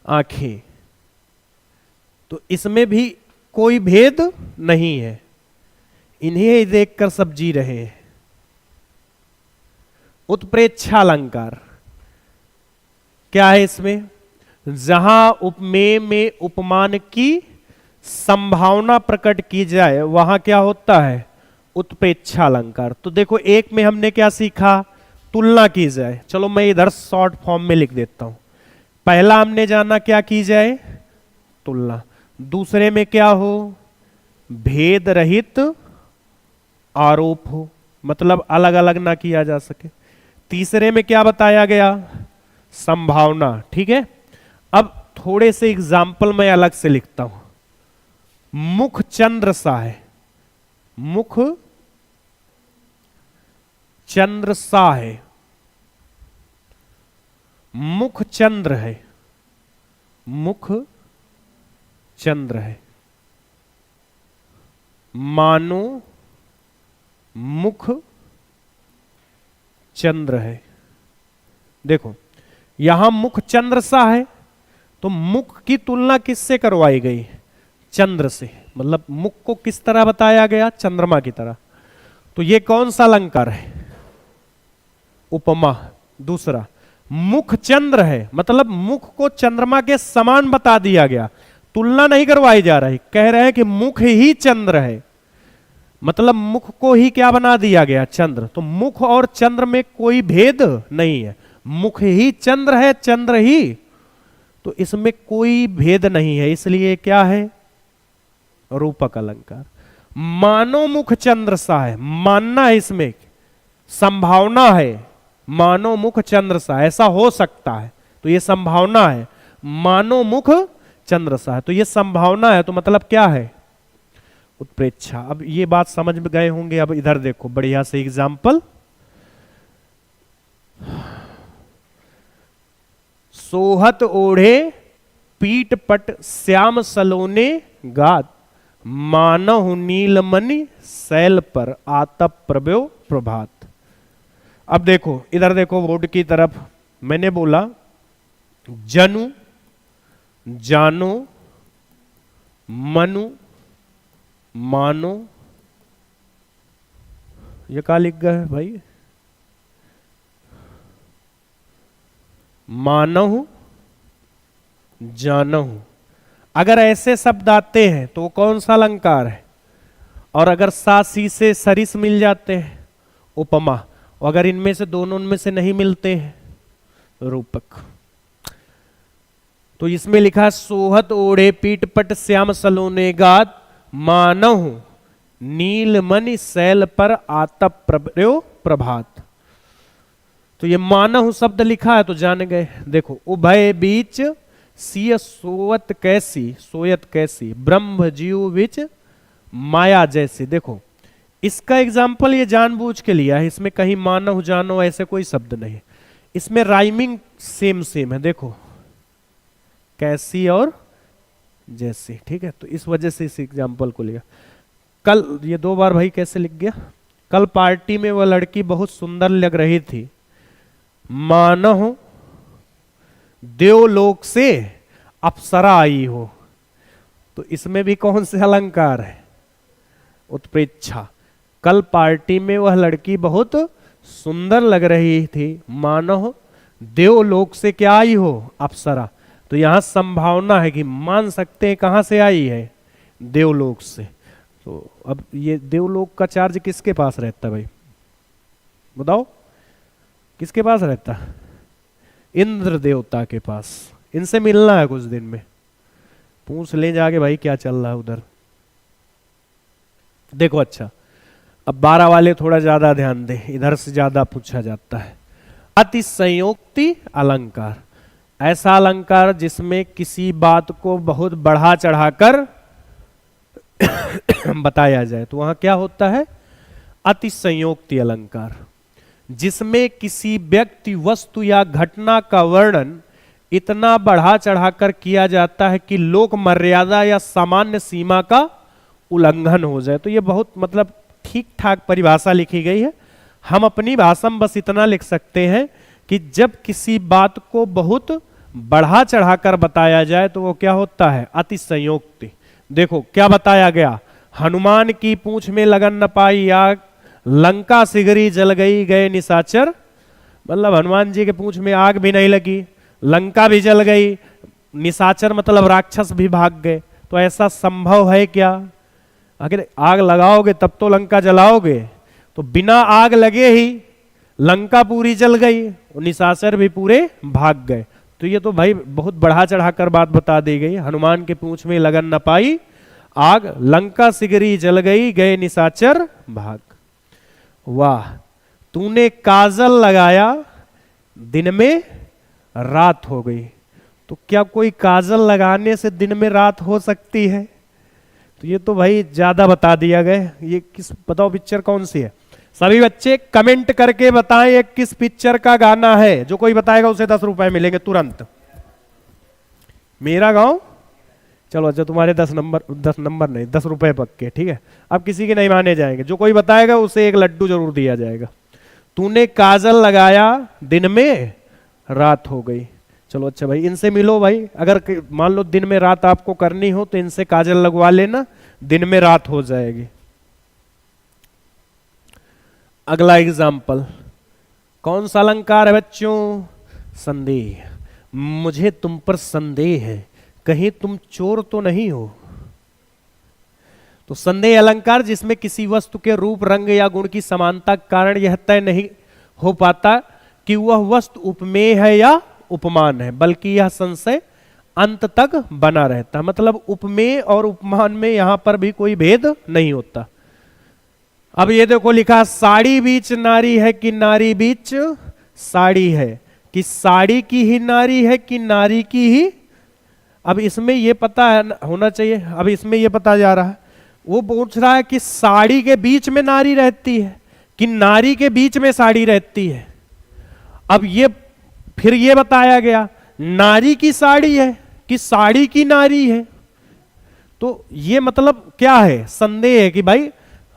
आंखें। तो इसमें भी कोई भेद नहीं है, इन्हें देखकर सब जी रहे हैं। उत्प्रेक्षा अलंकार क्या है इसमें? जहां उपमेय में उपमान की संभावना प्रकट की जाए वहां क्या होता है? उत्प्रेक्षा अलंकार। तो देखो, एक में हमने क्या सीखा? तुलना की जाए। चलो मैं इधर शॉर्ट फॉर्म में लिख देता हूं। पहला हमने जाना क्या की जाए? तुलना। दूसरे में क्या हो? भेद रहित आरोप हो, मतलब अलग अलग ना किया जा सके। तीसरे में क्या बताया गया? संभावना। ठीक है, अब थोड़े से एग्जाम्पल मैं अलग से लिखता हूं। मुख चंद्र सा है, मुख चंद्र सा है, मुख चंद्र है, मुख चंद्र है, मानो मुख चंद्र है। देखो, यहां मुख चंद्र सा है, तो मुख की तुलना किससे करवाई गई? चंद्र से। मतलब मुख को किस तरह बताया गया? चंद्रमा की तरह। तो ये कौन सा अलंकार है? उपमा। दूसरा, मुख चंद्र है, मतलब मुख को चंद्रमा के समान बता दिया गया, तुलना नहीं करवाई जा रही। कह रहे हैं कि मुख ही चंद्र है, मतलब मुख को ही क्या बना दिया गया? चंद्र। तो मुख और चंद्र में कोई भेद नहीं है, मुख ही चंद्र है, चंद्र ही, तो इसमें कोई भेद नहीं है, इसलिए क्या है? रूपक अलंकार। मानो मुख चंद्र सा है, मानना है, इसमें संभावना है, मानो मुख चंद्र सा, ऐसा हो सकता है, तो ये संभावना है। मानो मुख चंद्र सा है, तो ये संभावना है, तो मतलब क्या है? उत्प्रेक्षा। अब ये बात समझ में गए होंगे। अब इधर देखो बढ़िया से एग्जाम्पल। सोहत ओढ़े पीट पट श्याम सलोने गात, मानहु नीलमणि शैल पर आतप प्रभो प्रभात। अब देखो, इधर देखो बोर्ड की तरफ। मैंने बोला जनु, जानो, मनु, मानो। ये क्या लिख गए भाई? मानहु, जानहु। अगर ऐसे शब्द आते हैं तो कौन सा अलंकार है? और अगर सा सी से सरिस मिल जाते हैं, उपमा। और अगर इनमें से दोनों में से नहीं मिलते हैं, रूपक। तो इसमें लिखा है सोहत ओढ़े पीट पट श्याम सलोने गात, मानहु नीलमणि शैल पर आतप प्रभो प्रभात। तो ये मानहु शब्द लिखा है तो जान गए। देखो, उभय बीच सिय सोवत कैसी, सोयत कैसी, ब्रह्म जीव विच माया जैसी। देखो, इसका एग्जाम्पल ये जानबूझ के लिया है, इसमें कहीं मानहु जानो ऐसे कोई शब्द नहीं, इसमें राइमिंग सेम सेम है। देखो, कैसी और जैसी, ठीक है, तो इस वजह से इस एग्जाम्पल को लिया। कल, ये दो बार भाई कैसे लिख गया? कल पार्टी में वह लड़की बहुत सुंदर लग रही थी, मानहु देवलोक से अप्सरा आई हो। तो इसमें भी कौन से अलंकार है? उत्प्रेक्षा। कल पार्टी में वह लड़की बहुत सुंदर लग रही थी, मानहु देवलोक से क्या आई हो? अप्सरा। तो यहां संभावना है कि मान सकते हैं कहां से आई है? देवलोक से। तो अब ये देवलोक का चार्ज किसके पास रहता है भाई? बताओ, किसके पास रहता? इंद्र देवता के पास। इनसे मिलना है कुछ दिन में, पूछ ले जाके भाई क्या चल रहा है उधर। देखो, अच्छा, अब 12 वाले थोड़ा ज्यादा ध्यान दें, इधर से ज्यादा पूछा जाता है। अतिशयोक्ति अलंकार, ऐसा अलंकार जिसमें किसी बात को बहुत बढ़ा चढ़ाकर बताया जाए, तो वहां क्या होता है? अतिशयोक्ति अलंकार, जिसमें किसी व्यक्ति, वस्तु या घटना का वर्णन इतना बढ़ा चढ़ाकर किया जाता है कि लोक मर्यादा या सामान्य सीमा का उल्लंघन हो जाए। तो ये बहुत मतलब ठीक ठाक परिभाषा लिखी गई है। हम अपनी भाषा में बस इतना लिख सकते हैं कि जब किसी बात को बहुत बढ़ा चढ़ाकर बताया जाए तो वो क्या होता है, अतिशयोक्ति। देखो क्या बताया गया, हनुमान की पूंछ में लगन न पाई आग, लंका सिगरी जल गई गए निशाचर। मतलब हनुमान जी के पूंछ में आग भी नहीं लगी, लंका भी जल गई, निशाचर मतलब राक्षस भी भाग गए। तो ऐसा संभव है क्या? अगर आग लगाओगे तब तो लंका जलाओगे, तो बिना आग लगे ही लंका पूरी जल गई और निशाचर भी पूरे भाग गए। तो ये तो भाई बहुत बढ़ा चढ़ाकर बात बता दी गई। हनुमान के पूंछ में लगन न पाई आग, लंका सिगरी जल गई गए निशाचर भाग। वाह, तूने काजल लगाया दिन में रात हो गई। तो क्या कोई काजल लगाने से दिन में रात हो सकती है? तो ये तो भाई ज्यादा बता दिया गया। ये किस, बताओ पिक्चर कौन सी है? सभी बच्चे कमेंट करके बताएं ये किस पिक्चर का गाना है। जो कोई बताएगा उसे 10 रुपए मिलेंगे तुरंत। मेरा गांव, चलो अच्छा तुम्हारे 10 नंबर नहीं, 10 रुपए पक्के, ठीक है। अब किसी के नहीं माने जाएंगे, जो कोई बताएगा उसे एक लड्डू जरूर दिया जाएगा। तूने काजल लगाया दिन में रात हो गई। चलो अच्छा भाई, इनसे मिलो भाई। अगर मान लो दिन में रात आपको करनी हो तो इनसे काजल लगवा लेना, दिन में रात हो जाएगी। अगला एग्जाम्पल, कौन सा अलंकार है बच्चों? संदेह। मुझे तुम पर संदेह है, कहीं तुम चोर तो नहीं हो। तो संदेह अलंकार जिसमें किसी वस्तु के रूप, रंग या गुण की समानता के कारण यह तय नहीं हो पाता कि वह वस्तु उपमेय है या उपमान है, बल्कि यह संशय अंत तक बना रहता। मतलब उपमेय और उपमान में यहां पर भी कोई भेद नहीं होता। अब ये देखो लिखा, साड़ी बीच नारी है कि नारी बीच साड़ी है, कि साड़ी की ही नारी है कि नारी की ही। अब इसमें ये पता है होना चाहिए, अब इसमें ये पता जा रहा है, वो पूछ रहा है कि साड़ी के बीच में नारी रहती है कि नारी के बीच में साड़ी रहती है। अब ये फिर ये बताया गया नारी की साड़ी है कि साड़ी की नारी है। तो ये मतलब क्या है, संदेह है कि भाई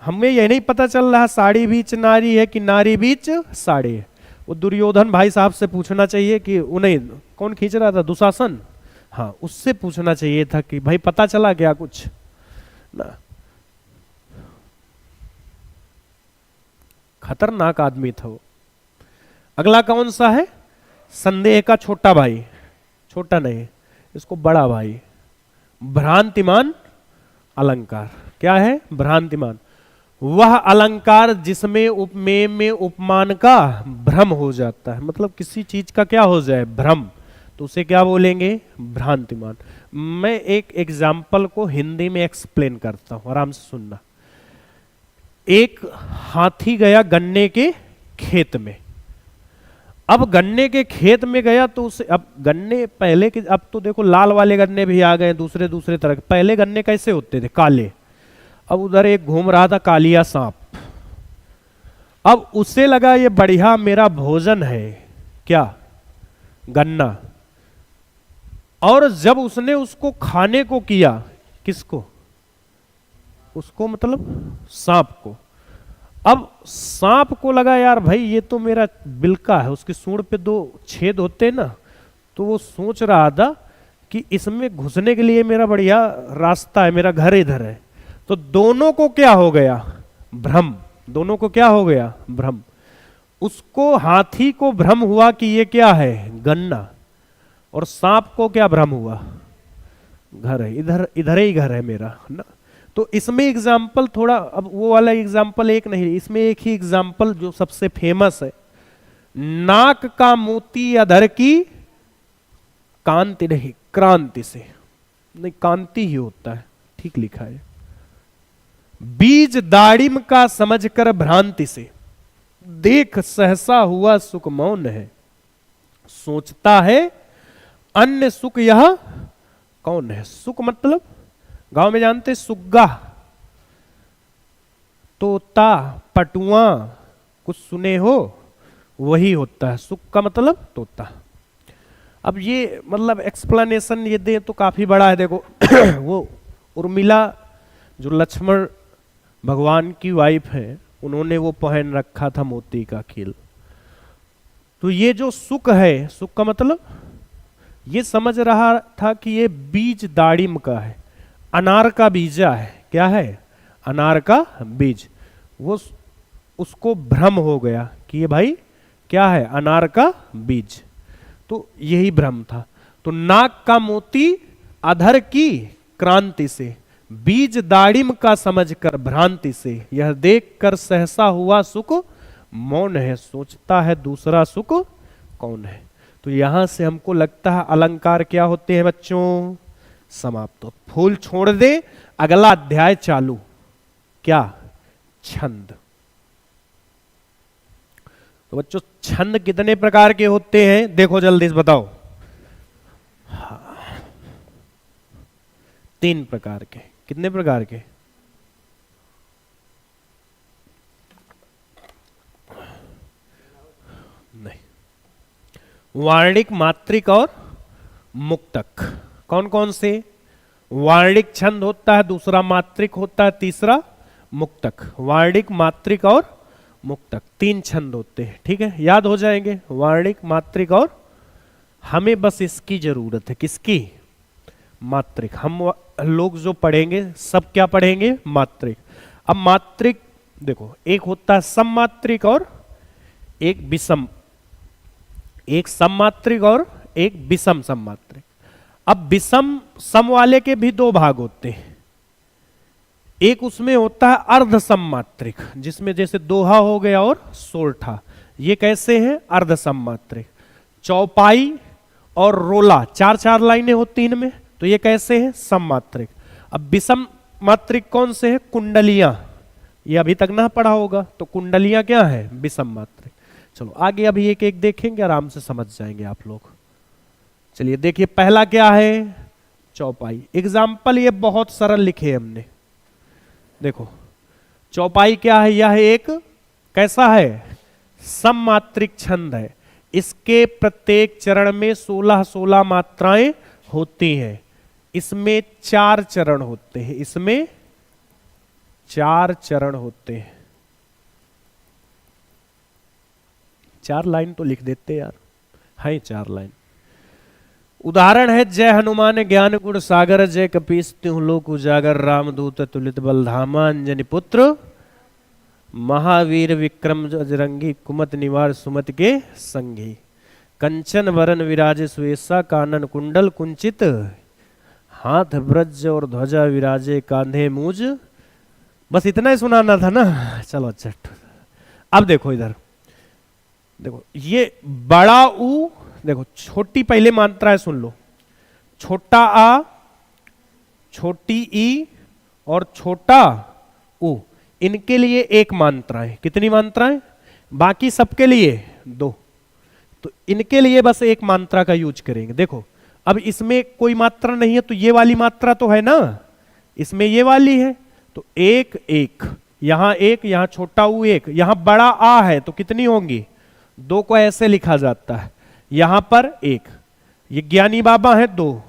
हमें यह नहीं पता चल रहा साड़ी बीच नारी है कि नारी बीच साड़ी है। वो दुर्योधन भाई साहब से पूछना चाहिए कि उन्हें कौन खींच रहा था, दुशासन, हाँ उससे पूछना चाहिए था कि भाई पता चला क्या कुछ ना। खतरनाक आदमी था वो। अगला कौन सा है? संदेह का छोटा भाई, छोटा नहीं इसको बड़ा भाई, भ्रांतिमान अलंकार। क्या है? भ्रांतिमान। वह अलंकार जिसमें उपमेय में उपमान का भ्रम हो जाता है। मतलब किसी चीज का क्या हो जाए, भ्रम, तो उसे क्या बोलेंगे? भ्रांतिमान। मैं एक एग्जाम्पल को हिंदी में एक्सप्लेन करता हूं, आराम से सुनना। एक हाथी गया गन्ने के खेत में। अब गन्ने के खेत में गया तो उसे, अब गन्ने पहले के, अब तो देखो लाल वाले गन्ने भी आ गए, दूसरे दूसरे तरह के। पहले गन्ने कैसे होते थे? काले। अब उधर एक घूम रहा था कालिया सांप। अब उसे लगा ये बढ़िया मेरा भोजन है, क्या? गन्ना। और जब उसने उसको खाने को किया, किसको? उसको, मतलब सांप को। अब सांप को लगा यार भाई ये तो मेरा बिलका है, उसकी सूंड पे 2 छेद होते ना, तो वो सोच रहा था कि इसमें घुसने के लिए मेरा बढ़िया रास्ता है, मेरा घर इधर है। तो दोनों को क्या हो गया? भ्रम। दोनों को क्या हो गया? भ्रम। उसको, हाथी को भ्रम हुआ कि ये क्या है? गन्ना। और सांप को क्या भ्रम हुआ? घर है, इधर इधर ही घर है मेरा ना। तो इसमें एग्जाम्पल थोड़ा, अब वो वाला एग्जाम्पल एक नहीं, इसमें एक ही एग्जाम्पल जो सबसे फेमस है, नाक का मोती अधर की कांति नहीं, क्रांति से। नहीं, कांति ही होता है, ठीक लिखा है। बीज दाड़िम का समझकर भ्रांति से, देख सहसा हुआ सुख मौन है, सोचता है अन्य सुख यह कौन है। सुख मतलब गांव में जानते सुग्गा, तोता, पटुआ, कुछ सुने हो, वही होता है सुख का मतलब तोता। अब ये मतलब एक्सप्लेनेशन ये दे तो काफी बड़ा है। देखो वो उर्मिला जो लक्ष्मण भगवान की वाइफ है, उन्होंने वो पहन रखा था मोती का कील। तो ये जो सुक है, सुक का मतलब ये समझ रहा था कि ये बीज दाड़िम का है, अनार का बीजा है। क्या है? अनार का बीज। वो उसको भ्रम हो गया कि ये भाई क्या है? अनार का बीज। तो यही भ्रम था। तो नाक का मोती अधर की क्रांति से, बीज दाड़िम का समझकर भ्रांति से, यह देखकर सहसा हुआ सुख मौन है, सोचता है दूसरा सुख कौन है। तो यहां से हमको लगता है अलंकार क्या होते हैं बच्चों? समाप्त। तो फूल छोड़ दे, अगला अध्याय चालू। क्या? छंद। तो बच्चों छंद कितने प्रकार के होते हैं देखो जल्दी से बताओ। हाँ, 3 प्रकार के। कितने प्रकार के? नहीं, वार्णिक, मात्रिक और मुक्तक। कौन कौन से? वार्णिक छंद होता है, दूसरा मात्रिक होता है, तीसरा मुक्तक। वार्णिक, मात्रिक और मुक्तक 3 छंद होते हैं। ठीक है, याद हो जाएंगे। वार्णिक, मात्रिक और, हमें बस इसकी जरूरत है। किसकी? मात्रिक। हम लोग जो पढ़ेंगे सब क्या पढ़ेंगे? मात्रिक। अब मात्रिक देखो, एक होता है सममात्रिक और एक विषम, एक सममात्रिक और एक विषम सममात्रिक। अब विषम सम वाले के भी 2 भाग होते हैं। एक उसमें होता है अर्ध सममात्रिक, जिसमें जैसे दोहा हो गया और सोरठा। ये कैसे हैं? अर्ध सममात्रिक। चौपाई और रोला 4-4 लाइनें होती हैं इनमें, तो ये कैसे हैं? सममात्रिक। अब विषम मात्रिक कौन से हैं? कुंडलियां। ये अभी तक ना पढ़ा होगा, तो कुंडलियां क्या है? विषम मात्रिक। चलो आगे अभी एक एक देखेंगे, आराम से समझ जाएंगे आप लोग। चलिए देखिए, पहला क्या है? चौपाई। एग्जाम्पल ये बहुत सरल लिखे हमने। देखो चौपाई क्या है? यह एक कैसा है? सममात्रिक छंद है। इसके प्रत्येक चरण में 16-16 मात्राएं होती हैं। इसमें 4 चरण होते हैं। इसमें 4 चरण होते हैं। 4 लाइन तो लिख देते यार, है 4 लाइन। उदाहरण है जय हनुमान ज्ञान गुण सागर, जय कपीस तिहु लोक उजागर, रामदूत तुलित बलधामा, अंजनी पुत्र महावीर विक्रम अजरंगी, कुमत निवार सुमत के संगी, कंचन वरन विराजे सुवेशा, कानन कुंडल कुंचित, हाथ ब्रज और ध्वजा विराजे, कांधे मूज। बस इतना ही सुनाना था ना। चलो अच्छा, अब देखो इधर देखो, ये बड़ा ऊ, देखो छोटी पहले मात्रा है, सुन लो। छोटा आ, छोटी ई और छोटा ऊ, इनके लिए 1 मात्राएं। कितनी मात्राएं? बाकी सबके लिए 2। तो इनके लिए बस 1 मात्रा का यूज करेंगे। देखो अब इसमें कोई मात्रा नहीं है, तो ये वाली मात्रा तो है ना, इसमें ये वाली है, तो 1 1, यहां 1, यहां छोटा ऊ 1, यहां बड़ा आ है, तो कितनी होंगी? 2 को ऐसे लिखा जाता है। यहां पर 1, ये ज्ञानी बाबा है 2,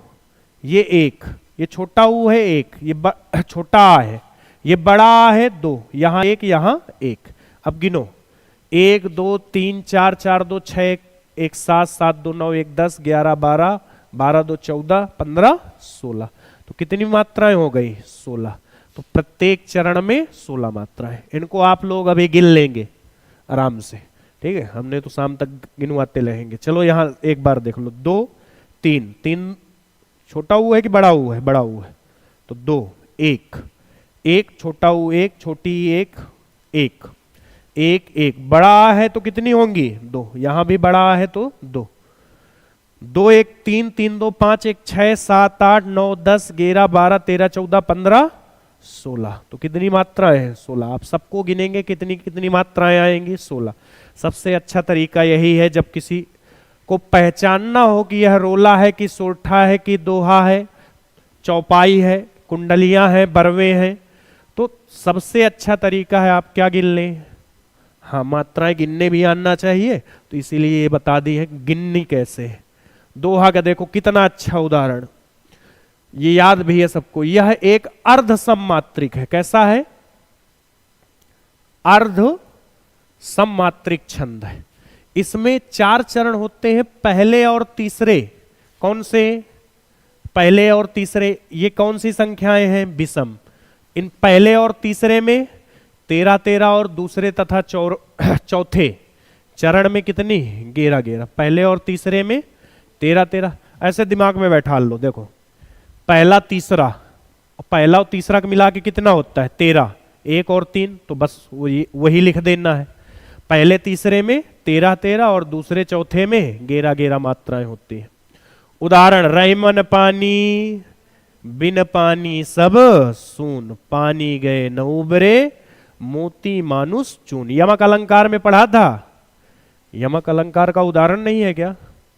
ये 1, ये छोटा ऊ है 1, ये छोटा आ है, ये बड़ा आ है 2, यहां 1, यहां 1। अब गिनो 1 2 3 4 4 2 6 1 7 7 2 9 1 10 11 12 12 2 14 15 16। तो कितनी मात्राएं हो गई? 16। तो प्रत्येक चरण में 16 मात्राएं। इनको आप लोग अभी गिन लेंगे आराम से। ठीक है, हमने तो शाम तक गिनवाते रहेंगे। चलो यहां एक बार देख लो, 2 3 3 छोटा ऊ है कि बड़ा ऊ है? बड़ा ऊ है, तो 2 1 1 छोटा ऊ 1, छोटी 1 1 1 1, बड़ा है तो कितनी होंगी? 2। यहां भी बड़ा है तो 2 2 1 3 3 2 5 1 6 7 8 9 10 11 12 13 14 15 16। तो कितनी मात्राएं हैं? 16। आप सबको गिनेंगे, कितनी कितनी मात्राएं आएंगी? 16। सबसे अच्छा तरीका यही है, जब किसी को पहचानना हो कि यह रोला है कि सोरठा है कि दोहा है, चौपाई है, कुंडलियां हैं, बरवे हैं, तो सबसे अच्छा तरीका है आप क्या गिन लें? हाँ, मात्राएं गिनने भी आना चाहिए, तो इसीलिए ये बता दी है गिननी कैसे है। दोहा का देखो कितना अच्छा उदाहरण, ये याद भी है सबको। यह एक अर्ध सममात्रिक है। कैसा है? अर्ध सममात्रिक छंद है। इसमें 4 चरण होते हैं, पहले और तीसरे। कौन से? पहले और तीसरे। ये कौन सी संख्याएं हैं? विषम। इन पहले और तीसरे में 13 13 और दूसरे तथा चौथे चरण में कितनी? 11 11। पहले और तीसरे में 13 13। ऐसे दिमाग में बैठा लो। देखो पहला तीसरा, पहला और तीसरा मिला के कितना होता है? 13। 1 और 3, तो बस वही लिख देना है। पहले तीसरे में 13 13 और दूसरे चौथे में 11 11 मात्राएं होती हैं। उदाहरण, रहीमन पानी बिन पानी सब सून, पानी गए न उबरे मोती मानुष चून। यमक अलंकार में पढ़ा था। यमक अलंकार का उदाहरण नहीं है क्या?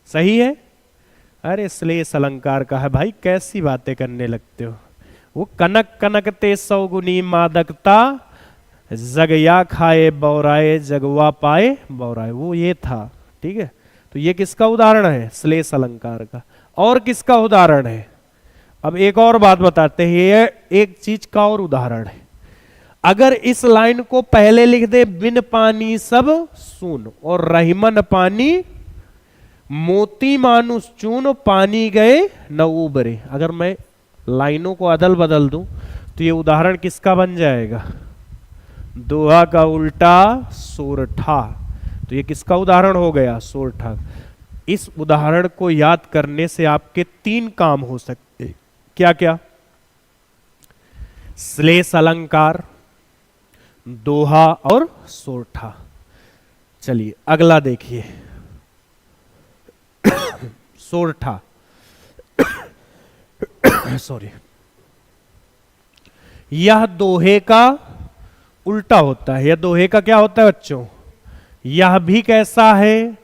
सही है। अरे श्लेष अलंकार का है भाई, कैसी बातें करने लगते हो। वो कनक कनक ते सौगुनी मादकता, जगया खाए बौराए जगवा पाए बौराए, वो ये था। ठीक है, तो ये किसका उदाहरण है? श्लेष अलंकार का। और किसका उदाहरण है? अब एक और बात बताते हैं, ये एक चीज का और उदाहरण है। अगर इस लाइन को पहले लिख दे, बिन पानी सब सून और रहीमन पानी मोती मानुष चून, पानी गए न उबरे। अगर मैं लाइनों को अदल बदल दूं तो ये उदाहरण किसका बन जाएगा? दोहा का उल्टा सोरठा। तो ये किसका उदाहरण हो गया? सोरठा। इस उदाहरण को याद करने से आपके 3 काम हो सकते। क्या क्या? श्लेष अलंकार, दोहा और सोरठा। चलिए अगला देखिए, सोरठा। सॉरी, यह दोहे का उल्टा होता है। यह दोहे का क्या होता है बच्चों? यह भी कैसा है?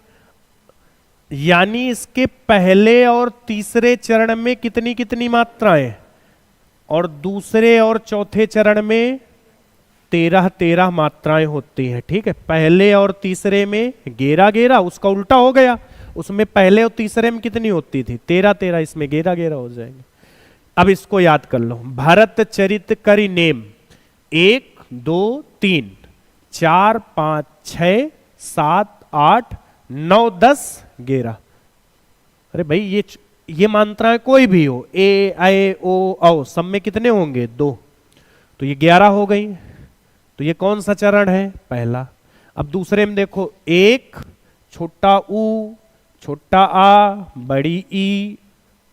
यानी इसके पहले और तीसरे चरण में कितनी कितनी मात्राएं, और दूसरे और चौथे चरण में 13 13 मात्राएं होती हैं। ठीक है, पहले और तीसरे में 11 11, उसका उल्टा हो गया। उसमें पहले और तीसरे में कितनी होती थी? 13 13, इसमें 11 11 हो जाएंगे। अब इसको याद कर लो। भरत चरित करि नेम, 1 2 3 4 5 6 7 8 9 10 11। अरे भाई ये मात्राएं कोई भी हो, ए ऐ ओ औ, सब में कितने होंगे? 2। तो ये 11 हो गई। तो ये कौन सा चरण है? पहला। अब दूसरे में देखो, 1 छोटा ऊ छोटा आ बड़ी ई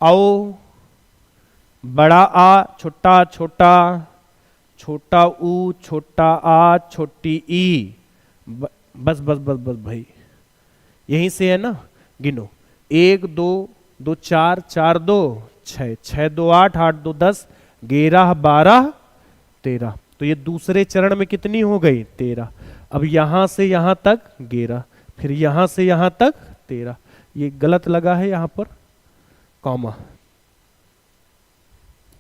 औ, बड़ा आ छोटा छोटा छोटा ऊ छोटा आ छोटी ई। बस बस बस बस भाई, यहीं से है ना। गिनो, 1 2 2 4 4 2 6 6 2 8 8 2 10 11 12 13। तो ये दूसरे चरण में कितनी हो गई? 13। अब यहां से यहां तक 11, फिर यहां से यहां तक 13। ये गलत लगा है यहां पर कॉमा।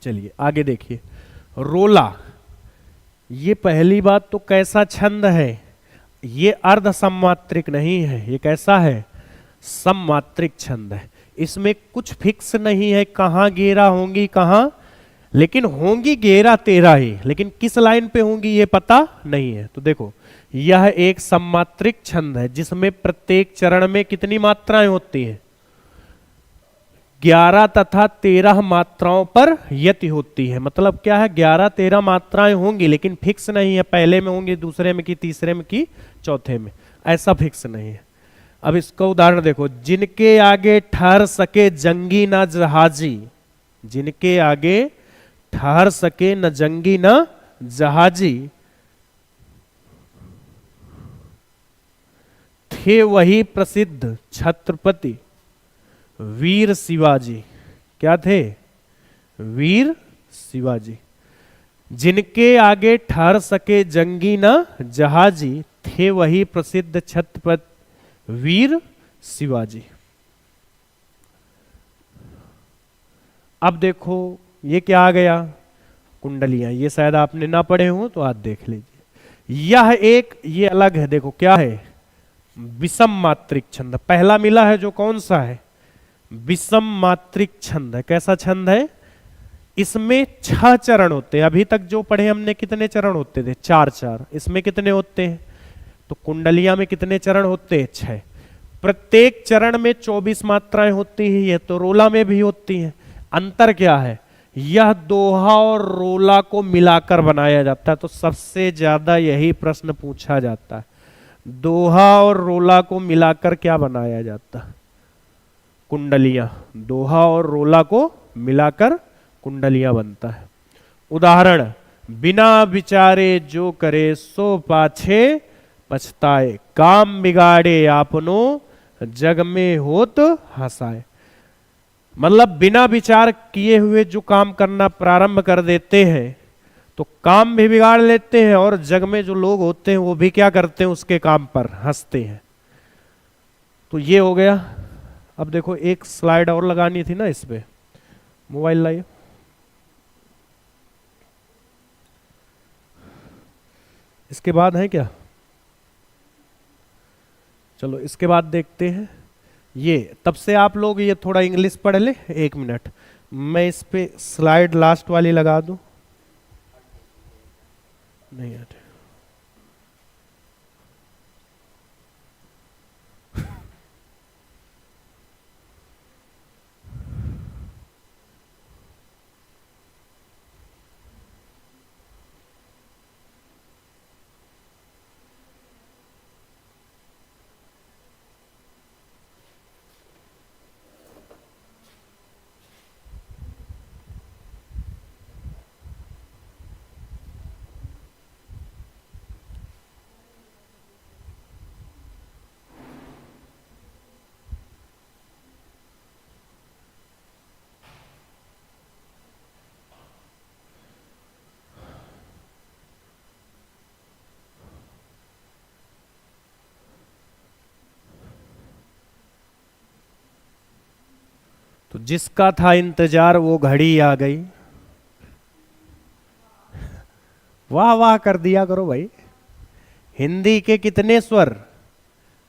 चलिए आगे देखिए, रोला। ये पहली बात तो कैसा छंद है? ये अर्ध सममात्रिक नहीं है। ये कैसा है? सममात्रिक छंद है। इसमें कुछ फिक्स नहीं है कहां 11 होंगी कहां, लेकिन होंगी 11 13 ही, लेकिन किस लाइन पे होंगी ये पता नहीं है। तो देखो, यह एक सममात्रिक छंद है जिसमें प्रत्येक चरण में कितनी मात्राएं होती हैं? 11 तथा 13 मात्राओं पर यति होती है। मतलब क्या है? 11 13 मात्राएं होंगी, लेकिन फिक्स नहीं है पहले में होंगी, दूसरे में की, तीसरे में की, चौथे में, ऐसा फिक्स नहीं है। अब इसका उदाहरण देखो, जिनके आगे ठहर सके जंगी ना जहाजी, जिनके आगे ठहर सके न जंगी न जहाजी, थे वही प्रसिद्ध छत्रपति वीर शिवाजी। क्या थे? वीर शिवाजी। जिनके आगे ठहर सके जंगी न जहाजी, थे वही प्रसिद्ध छत्रपति वीर शिवाजी। अब देखो ये क्या आ गया? कुंडलियां। ये शायद आपने ना पढ़े हो तो आज देख लीजिए। यह एक, ये अलग है। देखो क्या है? विषम मात्रिक छंद। पहला मिला है जो कौन सा है? विषम मात्रिक छंद है। कैसा छंद है? इसमें 6 चरण होते हैं। अभी तक जो पढ़े हमने कितने चरण होते थे? 4 4। इसमें कितने होते हैं? तो कुंडलिया में कितने चरण होते हैं? 6। प्रत्येक चरण में 24 मात्राएं होती हैं। ये तो रोला में भी होती हैं। अंतर क्या है? यह दोहा और रोला को मिलाकर बनाया जाता है। तो सबसे ज्यादा यही प्रश्न पूछा जाता है, दोहा और रोला को मिलाकर क्या बनाया जाता है? कुंडलियां। दोहा और रोला को मिलाकर कुंडलियां बनता है। उदाहरण, बिना विचारे जो करे सो पाछे पछताए, काम बिगाड़े आपनो जग में होत हंसाए। मतलब बिना विचार किए हुए जो काम करना प्रारंभ कर देते हैं तो काम भी बिगाड़ लेते हैं, और जग में जो लोग होते हैं वो भी क्या करते हैं? उसके काम पर हंसते हैं। तो ये हो गया। अब देखो एक स्लाइड और लगानी थी ना इस पे, मोबाइल लाइए। इसके बाद है क्या? चलो इसके बाद देखते हैं। ये तब से आप लोग ये थोड़ा इंग्लिश पढ़ ले। 1 मिनट, मैं इस पे स्लाइड लास्ट वाली लगा दूं। नहीं आते। तो जिसका था इंतजार वो घड़ी आ गई। वाह वाह कर दिया करो भाई। हिंदी के कितने स्वर?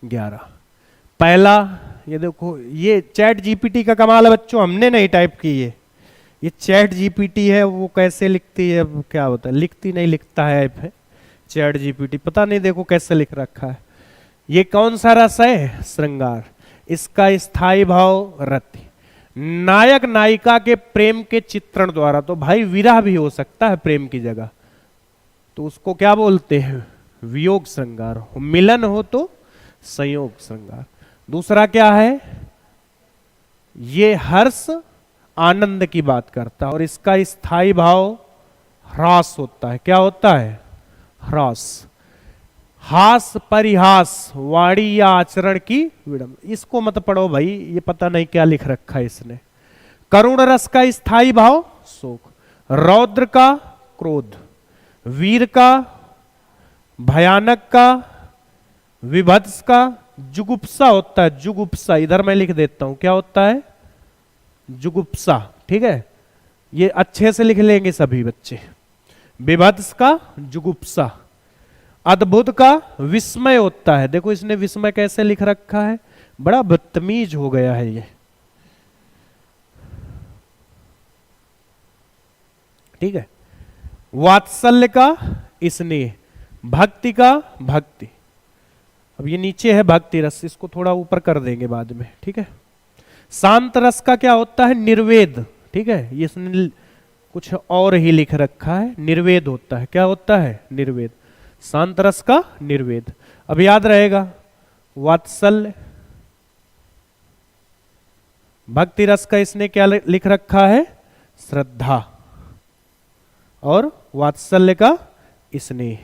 11। पहला, ये देखो, ये चैट जीपीटी का कमाल है बच्चों, हमने नहीं टाइप की है। ये चैट जीपीटी है, वो कैसे लिखती है? क्या होता है, लिखती नहीं, लिखता है ऐप है चैट जीपीटी, पता नहीं देखो कैसे लिख रखा है। ये कौन सा रस है? श्रृंगार। इसका स्थायी भाव रति। नायक नायिका के प्रेम के चित्रण द्वारा, तो भाई विरह भी हो सकता है प्रेम की जगह, तो उसको क्या बोलते हैं? वियोग श्रृंगार। मिलन हो तो संयोग श्रृंगार। दूसरा क्या है? ये हर्ष आनंद की बात करता है, और इसका स्थायी भाव ह्रास होता है। क्या होता है? ह्रास। हास परिहास, वाणी या आचरण की विडंबना। इसको मत पढ़ो भाई, ये पता नहीं क्या लिख रखा है इसने। करुण रस का स्थायी भाव शोक। रौद्र का क्रोध। वीर का भयानक का। विभत्स का जुगुप्सा होता है। जुगुप्सा इधर मैं लिख देता हूं, क्या होता है? जुगुप्सा। ठीक है, ये अच्छे से लिख लेंगे सभी बच्चे। विभत्स का जुगुप्सा। अद्भुत का विस्मय होता है। देखो इसने विस्मय कैसे लिख रखा है, बड़ा बदतमीज हो गया है ये। ठीक है। वात्सल्य का स्नेह। भक्ति का भक्ति। अब ये नीचे है भक्ति रस, इसको थोड़ा ऊपर कर देंगे बाद में। ठीक है। शांत रस का क्या होता है? निर्वेद। ठीक है, ये इसने कुछ और ही लिख रखा है, निर्वेद होता है। क्या होता है? निर्वेद। शांत रस का निर्वेद। अब याद रहेगा। वात्सल्य। भक्ति रस का इसने क्या लिख रखा है? श्रद्धा। और वात्सल्य का स्नेह।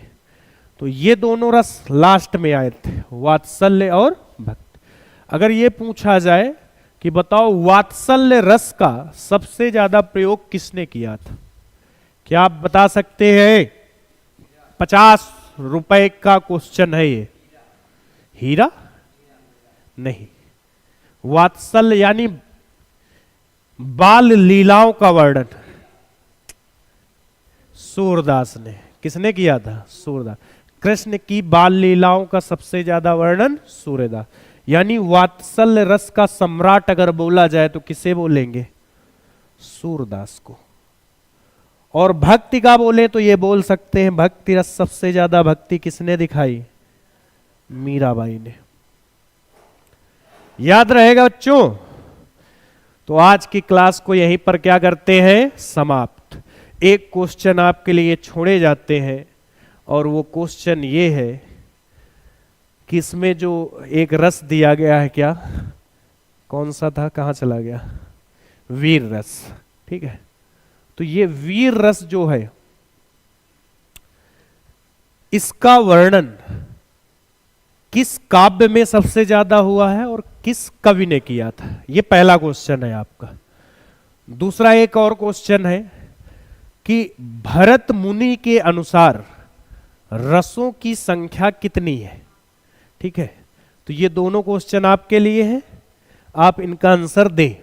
तो ये दोनों रस लास्ट में आए थे, वात्सल्य और भक्ति। अगर ये पूछा जाए कि बताओ वात्सल्य रस का सबसे ज्यादा प्रयोग किसने किया था, क्या आप बता सकते हैं? 50 रुपए का क्वेश्चन है ये। हीरा नहीं। वात्सल्य यानी बाल लीलाओं का वर्णन सूरदास ने। किसने किया था? सूरदास। कृष्ण की बाल लीलाओं का सबसे ज्यादा वर्णन सूरदास। यानी वात्सल्य रस का सम्राट अगर बोला जाए तो किसे बोलेंगे? सूरदास को। ठीक है। और भक्ति का बोले तो ये बोल सकते हैं भक्ति रस सबसे ज्यादा भक्ति किसने दिखाई? मीराबाई ने। याद रहेगा बच्चों? तो आज की क्लास को यहीं पर क्या करते हैं? समाप्त। एक क्वेश्चन आपके लिए छोड़े जाते हैं और वो क्वेश्चन ये है कि इसमें जो एक रस दिया गया है, क्या कौन सा था, कहां चला गया? वीर रस। ठीक है, तो ये वीर रस जो है इसका वर्णन किस काव्य में सबसे ज्यादा हुआ है और किस कवि ने किया था? ये पहला क्वेश्चन है आपका। दूसरा एक और क्वेश्चन है कि भरत मुनि के अनुसार रसों की संख्या कितनी है? ठीक है, तो ये दोनों क्वेश्चन आपके लिए हैं, आप इनका आंसर दें।